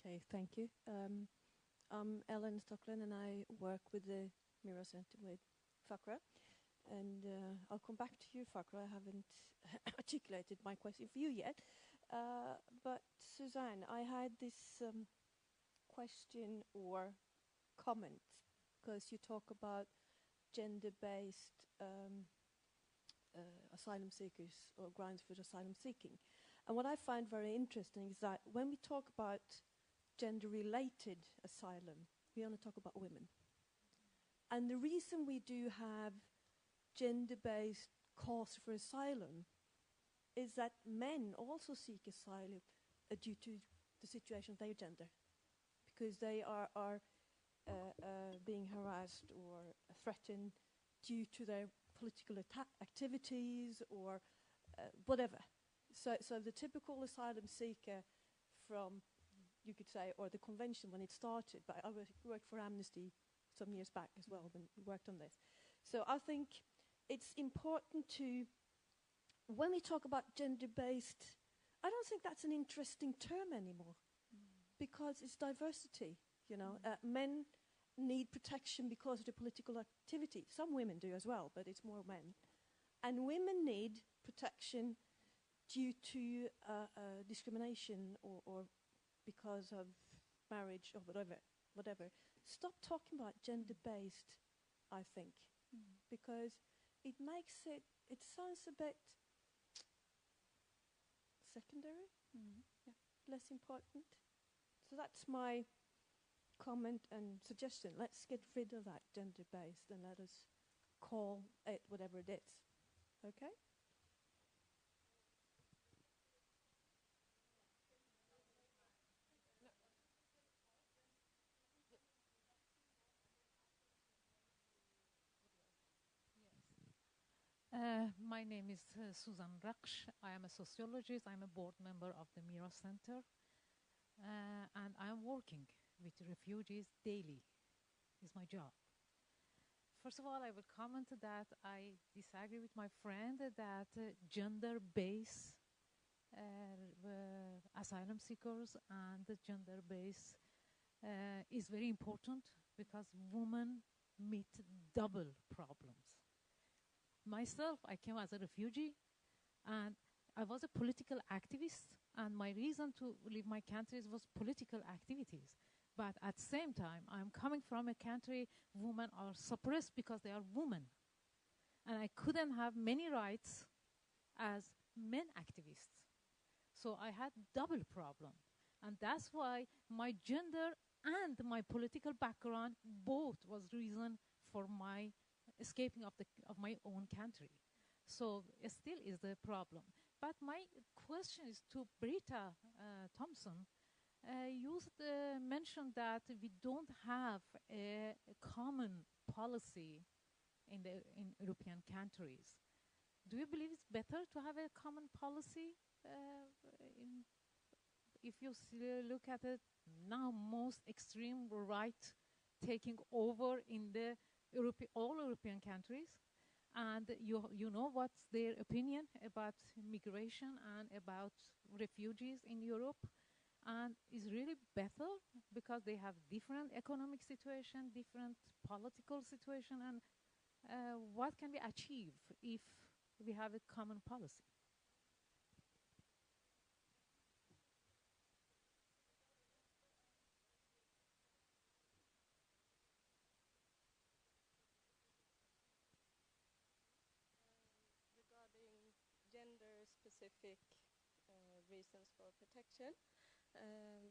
Okay, thank you. I'm Ellen Stocklin and I work with the Mira Center with Farquhar. And I'll come back to you, Farquhar. I haven't articulated my question for you yet. But Suzanne, I had this question or comment, because you talk about gender-based asylum seekers or grounds for asylum seeking. And what I find very interesting is that when we talk about gender-related asylum, we only talk about women. And the reason we do have gender-based cause for asylum is that men also seek asylum due to the situation of their gender, because they are being harassed or threatened due to their political activities or whatever. So the typical asylum seeker from, you could say, or the convention when it started, but I worked for Amnesty some years back as well when we worked on this. So I think it's important to, when we talk about gender-based, I don't think that's an interesting term anymore, because it's diversity, you know. Men need protection because of the political activity. Some women do as well, but it's more men. And women need protection due to discrimination or because of marriage or whatever. Stop talking about gender-based, I think, because it makes it sounds a bit secondary, less important. So that's my comment and suggestion. Let's get rid of that gender-based and let us call it whatever it is. Okay? My name is Susan Raksh. I am a sociologist. I'm a board member of the Mira Center. And I'm working with refugees daily. It's my job. First of all, I would comment that I disagree with my friend that gender-based asylum seekers and gender-based is very important, because women meet double problems. Myself, I came as a refugee, and I was a political activist, and my reason to leave my country was political activities. But at the same time, I'm coming from a country women are suppressed because they are women. And I couldn't have many rights as men activists. So I had double problem. And that's why my gender and my political background both was reason for my escaping of my own country. So it still is the problem. But my question is to Britta Thompson. You mentioned that we don't have a common policy in European countries. Do you believe it's better to have a common policy? If you look at it now, most extreme right taking over in the all European countries, and you know what's their opinion about migration and about refugees in Europe, and is really better because they have different economic situation, different political situation, and what can we achieve if we have a common policy? Regarding gender-specific reasons for protection,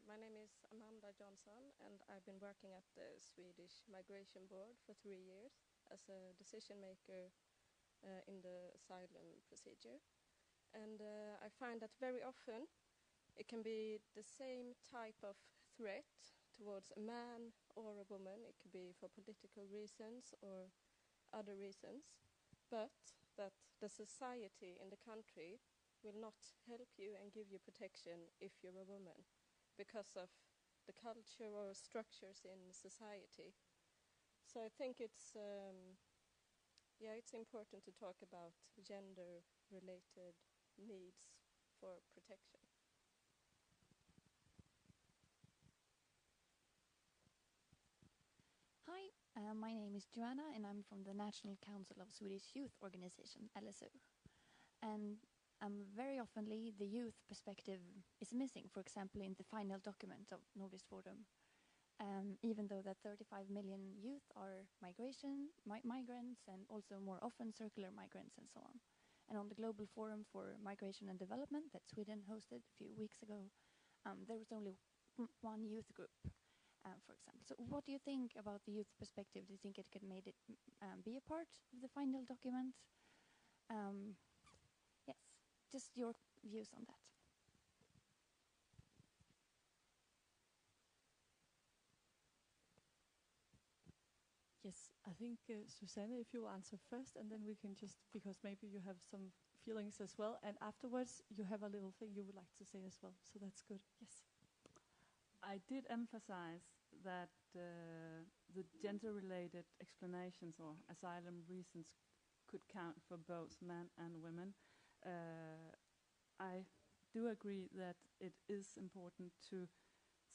my name is Amanda Johnson, and I've been working at the Swedish Migration Board for 3 years as a decision maker in the asylum procedure. And I find that very often it can be the same type of threat towards a man or a woman. It could be for political reasons or other reasons, but that the society in the country will not help you and give you protection if you're a woman because of the culture or structures in society. So I think it's important to talk about gender-related needs for protection. Hi, my name is Joanna, and I'm from the National Council of Swedish Youth Organization, LSU. And very oftenly, the youth perspective is missing, for example, in the final document of Nordisk Forum. Even though that 35 million youth are migrants, and also more often circular migrants and so on. And on the Global Forum for Migration and Development that Sweden hosted a few weeks ago, there was only one youth group, for example. So what do you think about the youth perspective? Do you think it could made it be a part of the final document? Yes, just your views on that. Yes, I think Susanne, if you answer first, and then we can just, because maybe you have some feelings as well, and afterwards you have a little thing you would like to say as well, so that's good. Yes. I did emphasize that the gender-related explanations or asylum reasons could count for both men and women. I do agree that it is important to,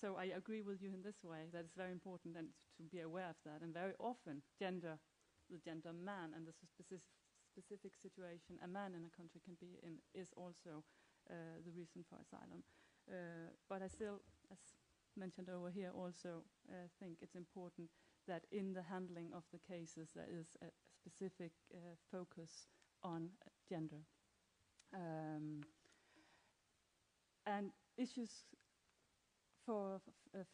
so I agree with you in this way, that it's very important and to be aware of that. And very often, the gender man and the specific situation a man in a country can be in is also the reason for asylum. But I still, as mentioned over here, also think it's important that in the handling of the cases there is a specific focus on gender. And issues for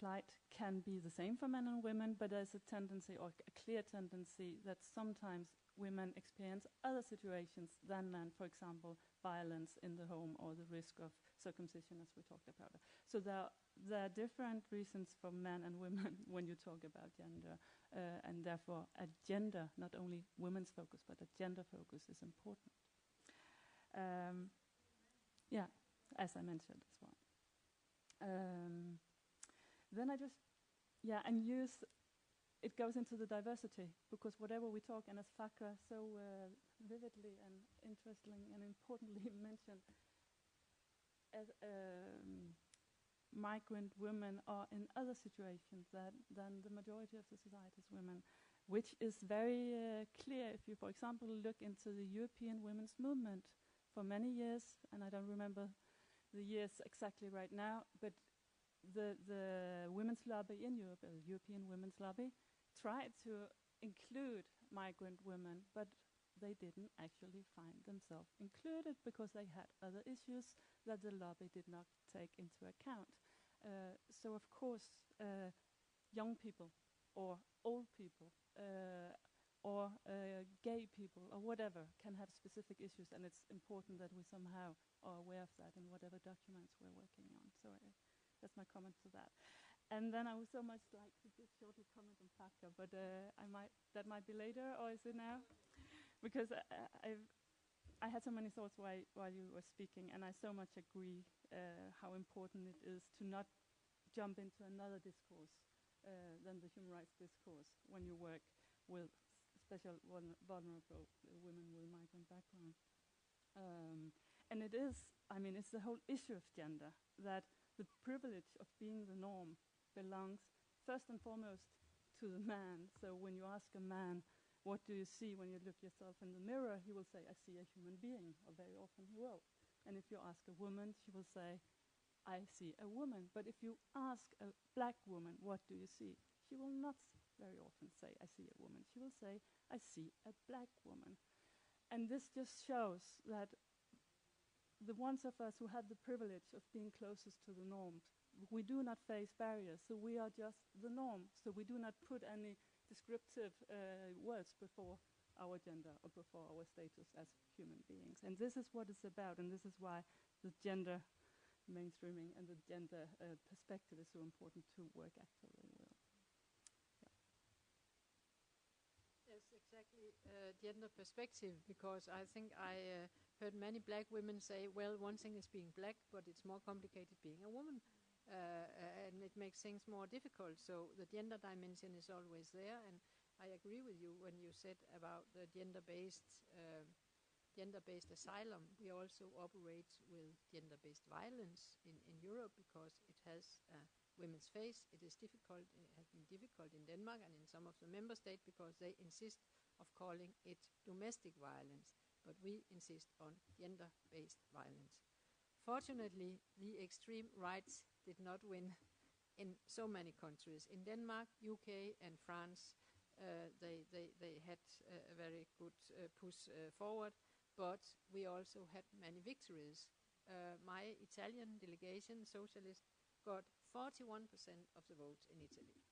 flight can be the same for men and women, but there's a tendency, or a clear tendency, that sometimes women experience other situations than men, for example, violence in the home or the risk of circumcision, as we talked about. So there are different reasons for men and women when you talk about gender, and therefore a gender, not only women's focus, but a gender focus is important. Yeah, as I mentioned as well. Then I just, and use, it goes into the diversity, because whatever we talk, and as Fakra so vividly and interestingly and importantly mentioned, as migrant women are in other situations than the majority of the society's women, which is very clear if you, for example, look into the European women's movement for many years, and I don't remember the years exactly right now, but the women's lobby in Europe, the European women's lobby, tried to include migrant women, but they didn't actually find themselves included because they had other issues that the lobby did not take into account. So of course, young people or old people or gay people or whatever can have specific issues, and it's important that we somehow are aware of that in whatever documents we're working on. So that's my comment to that. And then I would so much like to just shortly comment on FACA, but that might be later, or is it now? Because I had so many thoughts while you were speaking, and I so much agree how important it is to not jump into another discourse than the human rights discourse when you work with special vulnerable women with migrant background. And it is, it's the whole issue of gender, that the privilege of being the norm belongs first and foremost to the man. So when you ask a man what do you see when you look yourself in the mirror? He will say, I see a human being, or very often he will. And if you ask a woman, she will say, I see a woman. But if you ask a black woman, what do you see? She will not very often say, I see a woman. She will say, I see a black woman. And this just shows that the ones of us who have the privilege of being closest to the norm, we do not face barriers, so we are just the norm. So we do not put any descriptive words before our gender or before our status as human beings. And this is what it's about, and this is why the gender mainstreaming and the gender perspective is so important to work actively with. Yes, exactly. Gender perspective, because I think I heard many black women say, well, one thing is being black, but it's more complicated being a woman. And it makes things more difficult. So the gender dimension is always there. And I agree with you when you said about the gender-based asylum. We also operate with gender-based violence in Europe because it has women's face. It is difficult. It has been difficult in Denmark and in some of the member states because they insist of calling it domestic violence, but we insist on gender-based violence. Fortunately, the extreme rights did not win in so many countries. In Denmark, UK, and France, they had a very good push forward, but we also had many victories. My Italian delegation, socialist, got 41% of the vote in Italy.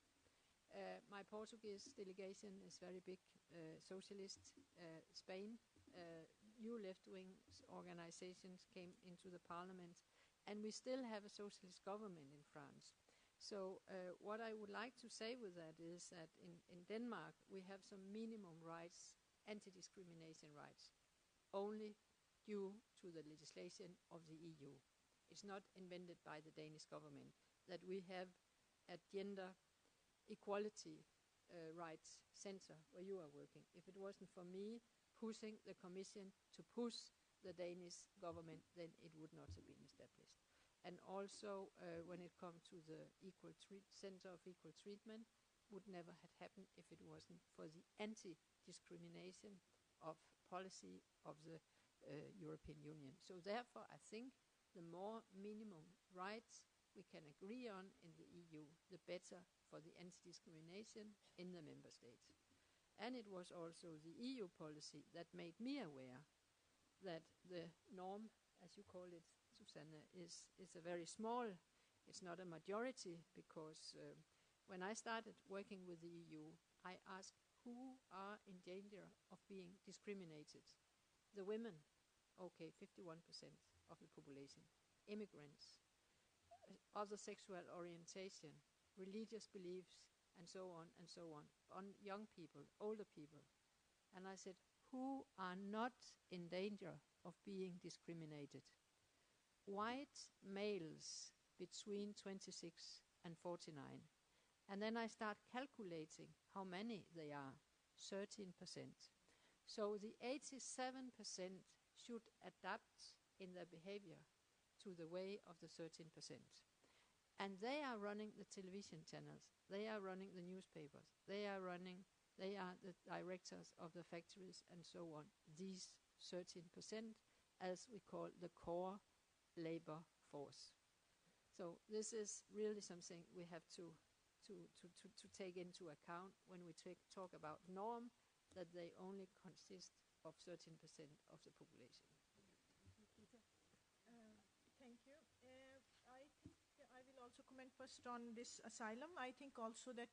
My Portuguese delegation is very big, socialist. Spain, new left-wing organizations came into the parliament, and we still have a socialist government in France. So what I would like to say with that is that in Denmark we have some minimum rights, anti-discrimination rights, only due to the legislation of the EU. It's not invented by the Danish government, that we have a gender equality rights center where you are working. If it wasn't for me pushing the Commission to push the Danish government, then it would not have been established. And also, when it comes to the Center of Equal Treatment, would never have happened if it wasn't for the anti-discrimination of policy of the European Union. So therefore, I think the more minimum rights we can agree on in the EU, the better for the anti-discrimination in the member states. And it was also the EU policy that made me aware that the norm, as you call it, Susanne, is a very small, it's not a majority, because when I started working with the EU, I asked who are in danger of being discriminated. The women, okay, 51% of the population, immigrants, other sexual orientation, religious beliefs, and so on, on young people, older people. And I said, who are not in danger of being discriminated? White males between 26 and 49. And then I start calculating how many they are, 13%. So the 87% should adapt in their behavior to the way of the 13%. And they are running the television channels, they are running the newspapers, they are the directors of the factories and so on. These 13%, as we call the core labor force. So this is really something we have to take into account when we talk about norm, that they only consist of 13% of the population. Thank you. I think I will also comment first on this asylum. I think also that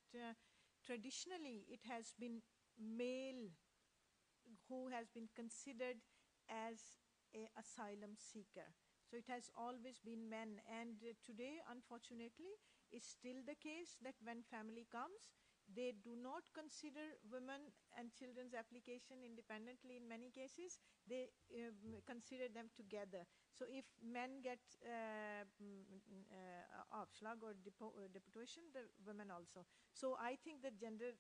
traditionally it has been male who has been considered as an asylum seeker. So it has always been men, and today, unfortunately, is still the case that when family comes, they do not consider women and children's application independently in many cases. They consider them together. So if men get avslag or deportation, the women also. So I think the gender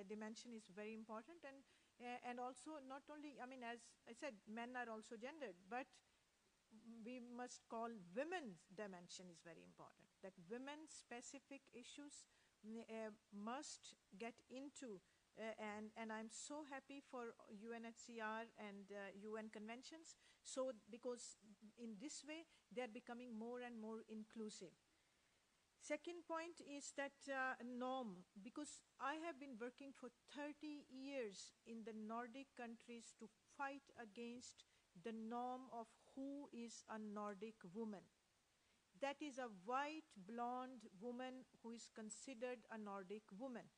dimension is very important, and also not only, I mean, as I said, men are also gendered, but we must call women's dimension is very important, that women-specific issues must get into and I'm so happy for UNHCR and UN conventions. So because in this way they're becoming more and more inclusive. Second point is that norm, because I have been working for 30 years in the Nordic countries to fight against the norm of who is a Nordic woman. That is a white, blonde woman who is considered a Nordic woman.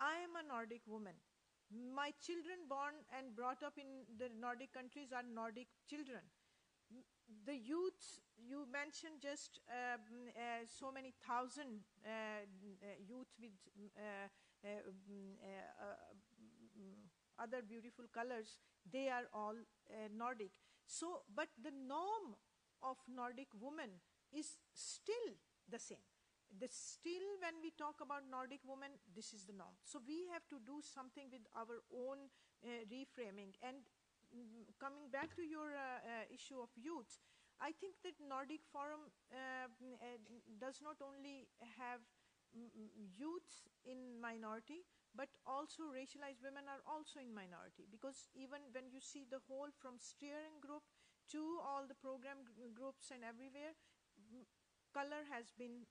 I am a Nordic woman. My children born and brought up in the Nordic countries are Nordic children. The youth, you mentioned just so many thousand youth with other beautiful colors, they are all Nordic. So, but the norm of Nordic woman is still the same. Still when we talk about Nordic women, this is the norm. So we have to do something with our own reframing. And coming back to your issue of youth, I think that Nordic Forum does not only have youth in minority, but also racialized women are also in minority, because even when you see the whole from steering group to all the program groups and everywhere, color has been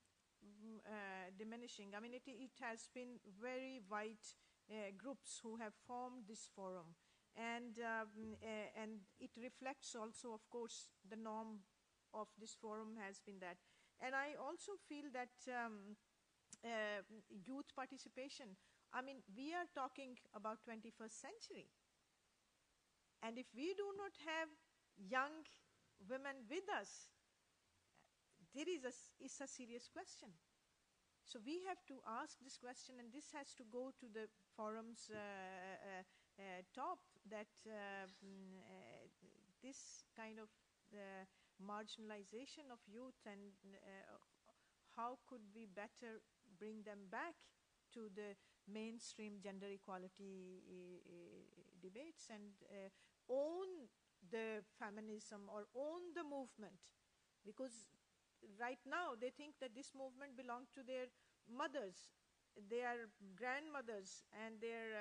diminishing. I mean, it has been very white groups who have formed this forum. And it reflects also, of course, the norm of this forum has been that. And I also feel that youth participation, I mean, we are talking about 21st century. And if we do not have young women with us, there is a serious question. So we have to ask this question, and this has to go to the forum's top, that this kind of marginalization of youth and how could we better bring them back to the mainstream gender equality debates and own the feminism or own the movement. Because right now they think that this movement belongs to their mothers, their grandmothers, and their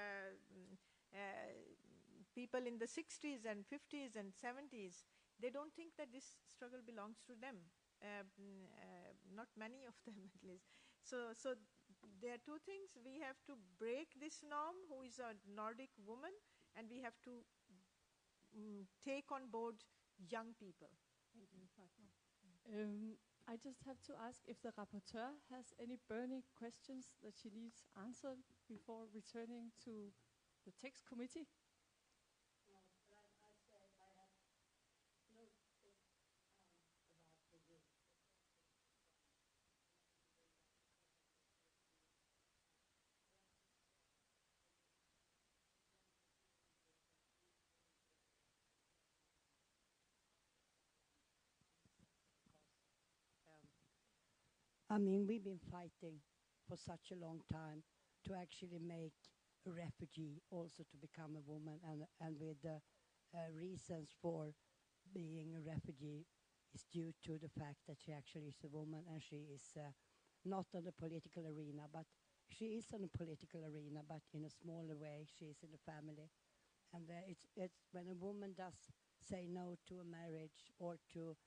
people in the 60s and 50s and 70s. They don't think that this struggle belongs to them. Not many of them, at least. So there are two things. We have to break this norm, who is a Nordic woman, and we have to take on board young people. Thank you. I just have to ask if the rapporteur has any burning questions that she needs answered before returning to the text committee. No, but I said I have no thing about the youth. I mean, we've been fighting for such a long time to actually make a refugee also to become a woman, and with the reasons for being a refugee is due to the fact that she actually is a woman, and she is not on the political arena, but she is on the political arena, but in a smaller way. She is in the family. And it's when a woman does say no to a marriage or to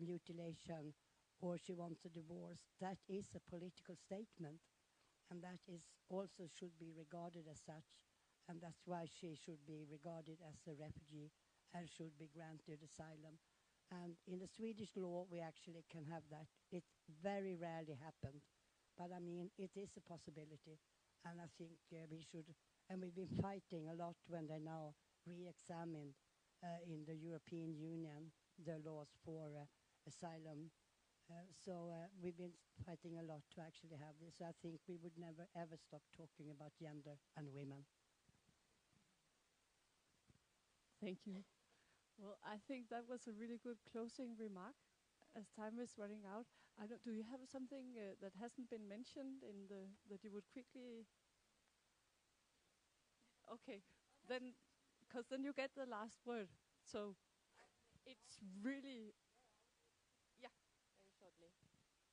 mutilation, or she wants a divorce, that is a political statement, and that is also should be regarded as such, and that's why she should be regarded as a refugee and should be granted asylum. And in the Swedish law, we actually can have that. It very rarely happened, but I mean, it is a possibility, and I think we should, and we've been fighting a lot when they now re-examined in the European Union the laws for asylum. So we've been fighting a lot to actually have this. So I think we would never ever stop talking about gender and women. Thank you. Well, I think that was a really good closing remark. As time is running out, do you have something that hasn't been mentioned in that you would quickly? Okay, then, because then you get the last word. So it's really.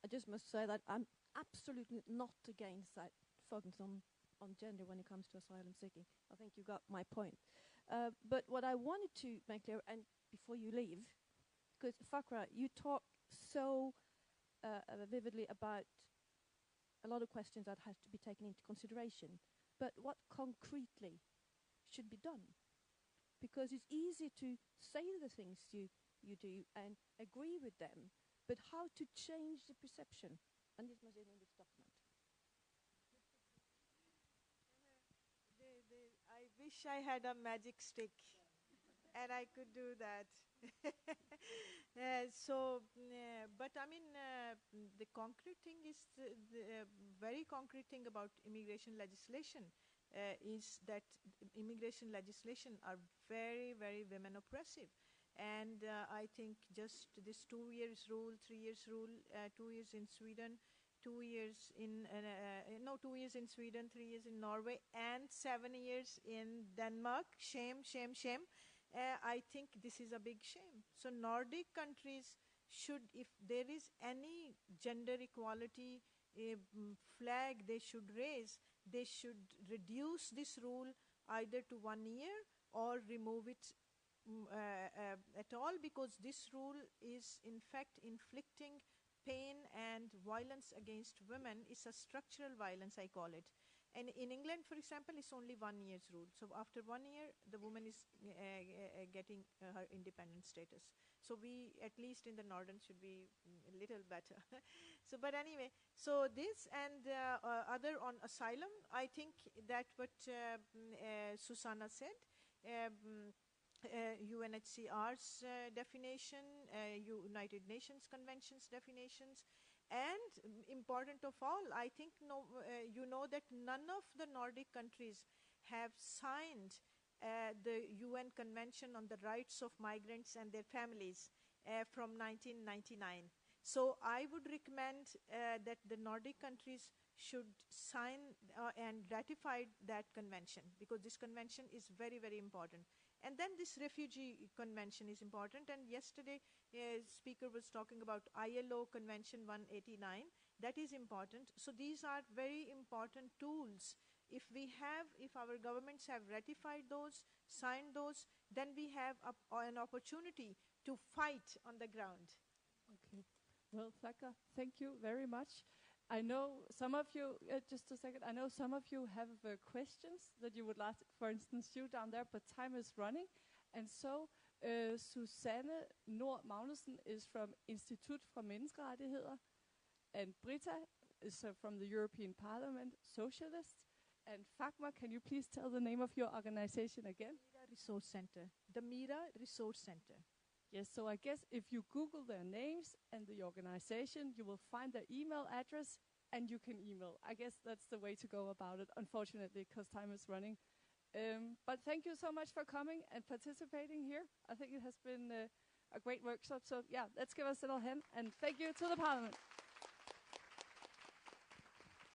I just must say that I'm absolutely not against that focus on on gender when it comes to asylum seeking. I think you got my point. But what I wanted to make clear, and before you leave, because Fakra, you talk so vividly about a lot of questions that have to be taken into consideration, but what concretely should be done? Because it's easy to say the things you do and agree with them, but how to change the perception? And this must be in this document. I wish I had a magic stick and I could do that. But I mean, the concrete thing is the very concrete thing about immigration legislation is that immigration legislation are very, very women oppressive. And I think just this 2 years rule, 3 years rule, 2 years in Sweden, 2 years in 2 years in Sweden, 3 years in Norway, and 7 years in Denmark. Shame, shame, shame. I think this is a big shame. So Nordic countries should, if there is any gender equality flag they should raise, they should reduce this rule either to 1 year or remove it at all, because this rule is in fact inflicting pain and violence against women. Is a structural violence, I call it. And in England, for example, it's only 1 year's rule. So after 1 year, the woman is getting her independent status. So we, at least in the northern, should be a little better. So, but anyway, so this and other on asylum, I think that what Susanna said, UNHCR's definition, United Nations Convention's definitions, and important of all, I think you know that none of the Nordic countries have signed the UN Convention on the Rights of Migrants and their Families from 1999. So I would recommend that the Nordic countries should sign and ratify that convention, because this convention is very, very important. And then this refugee convention is important. And yesterday, a speaker was talking about ILO Convention 189. That is important. So these are very important tools. If our governments have ratified those, signed those, then we have an opportunity to fight on the ground. Okay. Well, Thaka, thank you very much. I know some of you, just a second, I know some of you have questions that you would like, for instance, you down there, but time is running. And so Susanne Nord Magnussen is from Institut for Menneskerettigheder, and Britta is from the European Parliament, Socialist. And Fakma, can you please tell the name of your organization again? Mira Resource Center. The Mira Resource Center. Yes, so I guess if you Google their names and the organization, you will find their email address and you can email. I guess that's the way to go about it, unfortunately, because time is running. But thank you so much for coming and participating here. I think it has been a great workshop. So yeah, let's give us a little hand and thank you to the Parliament.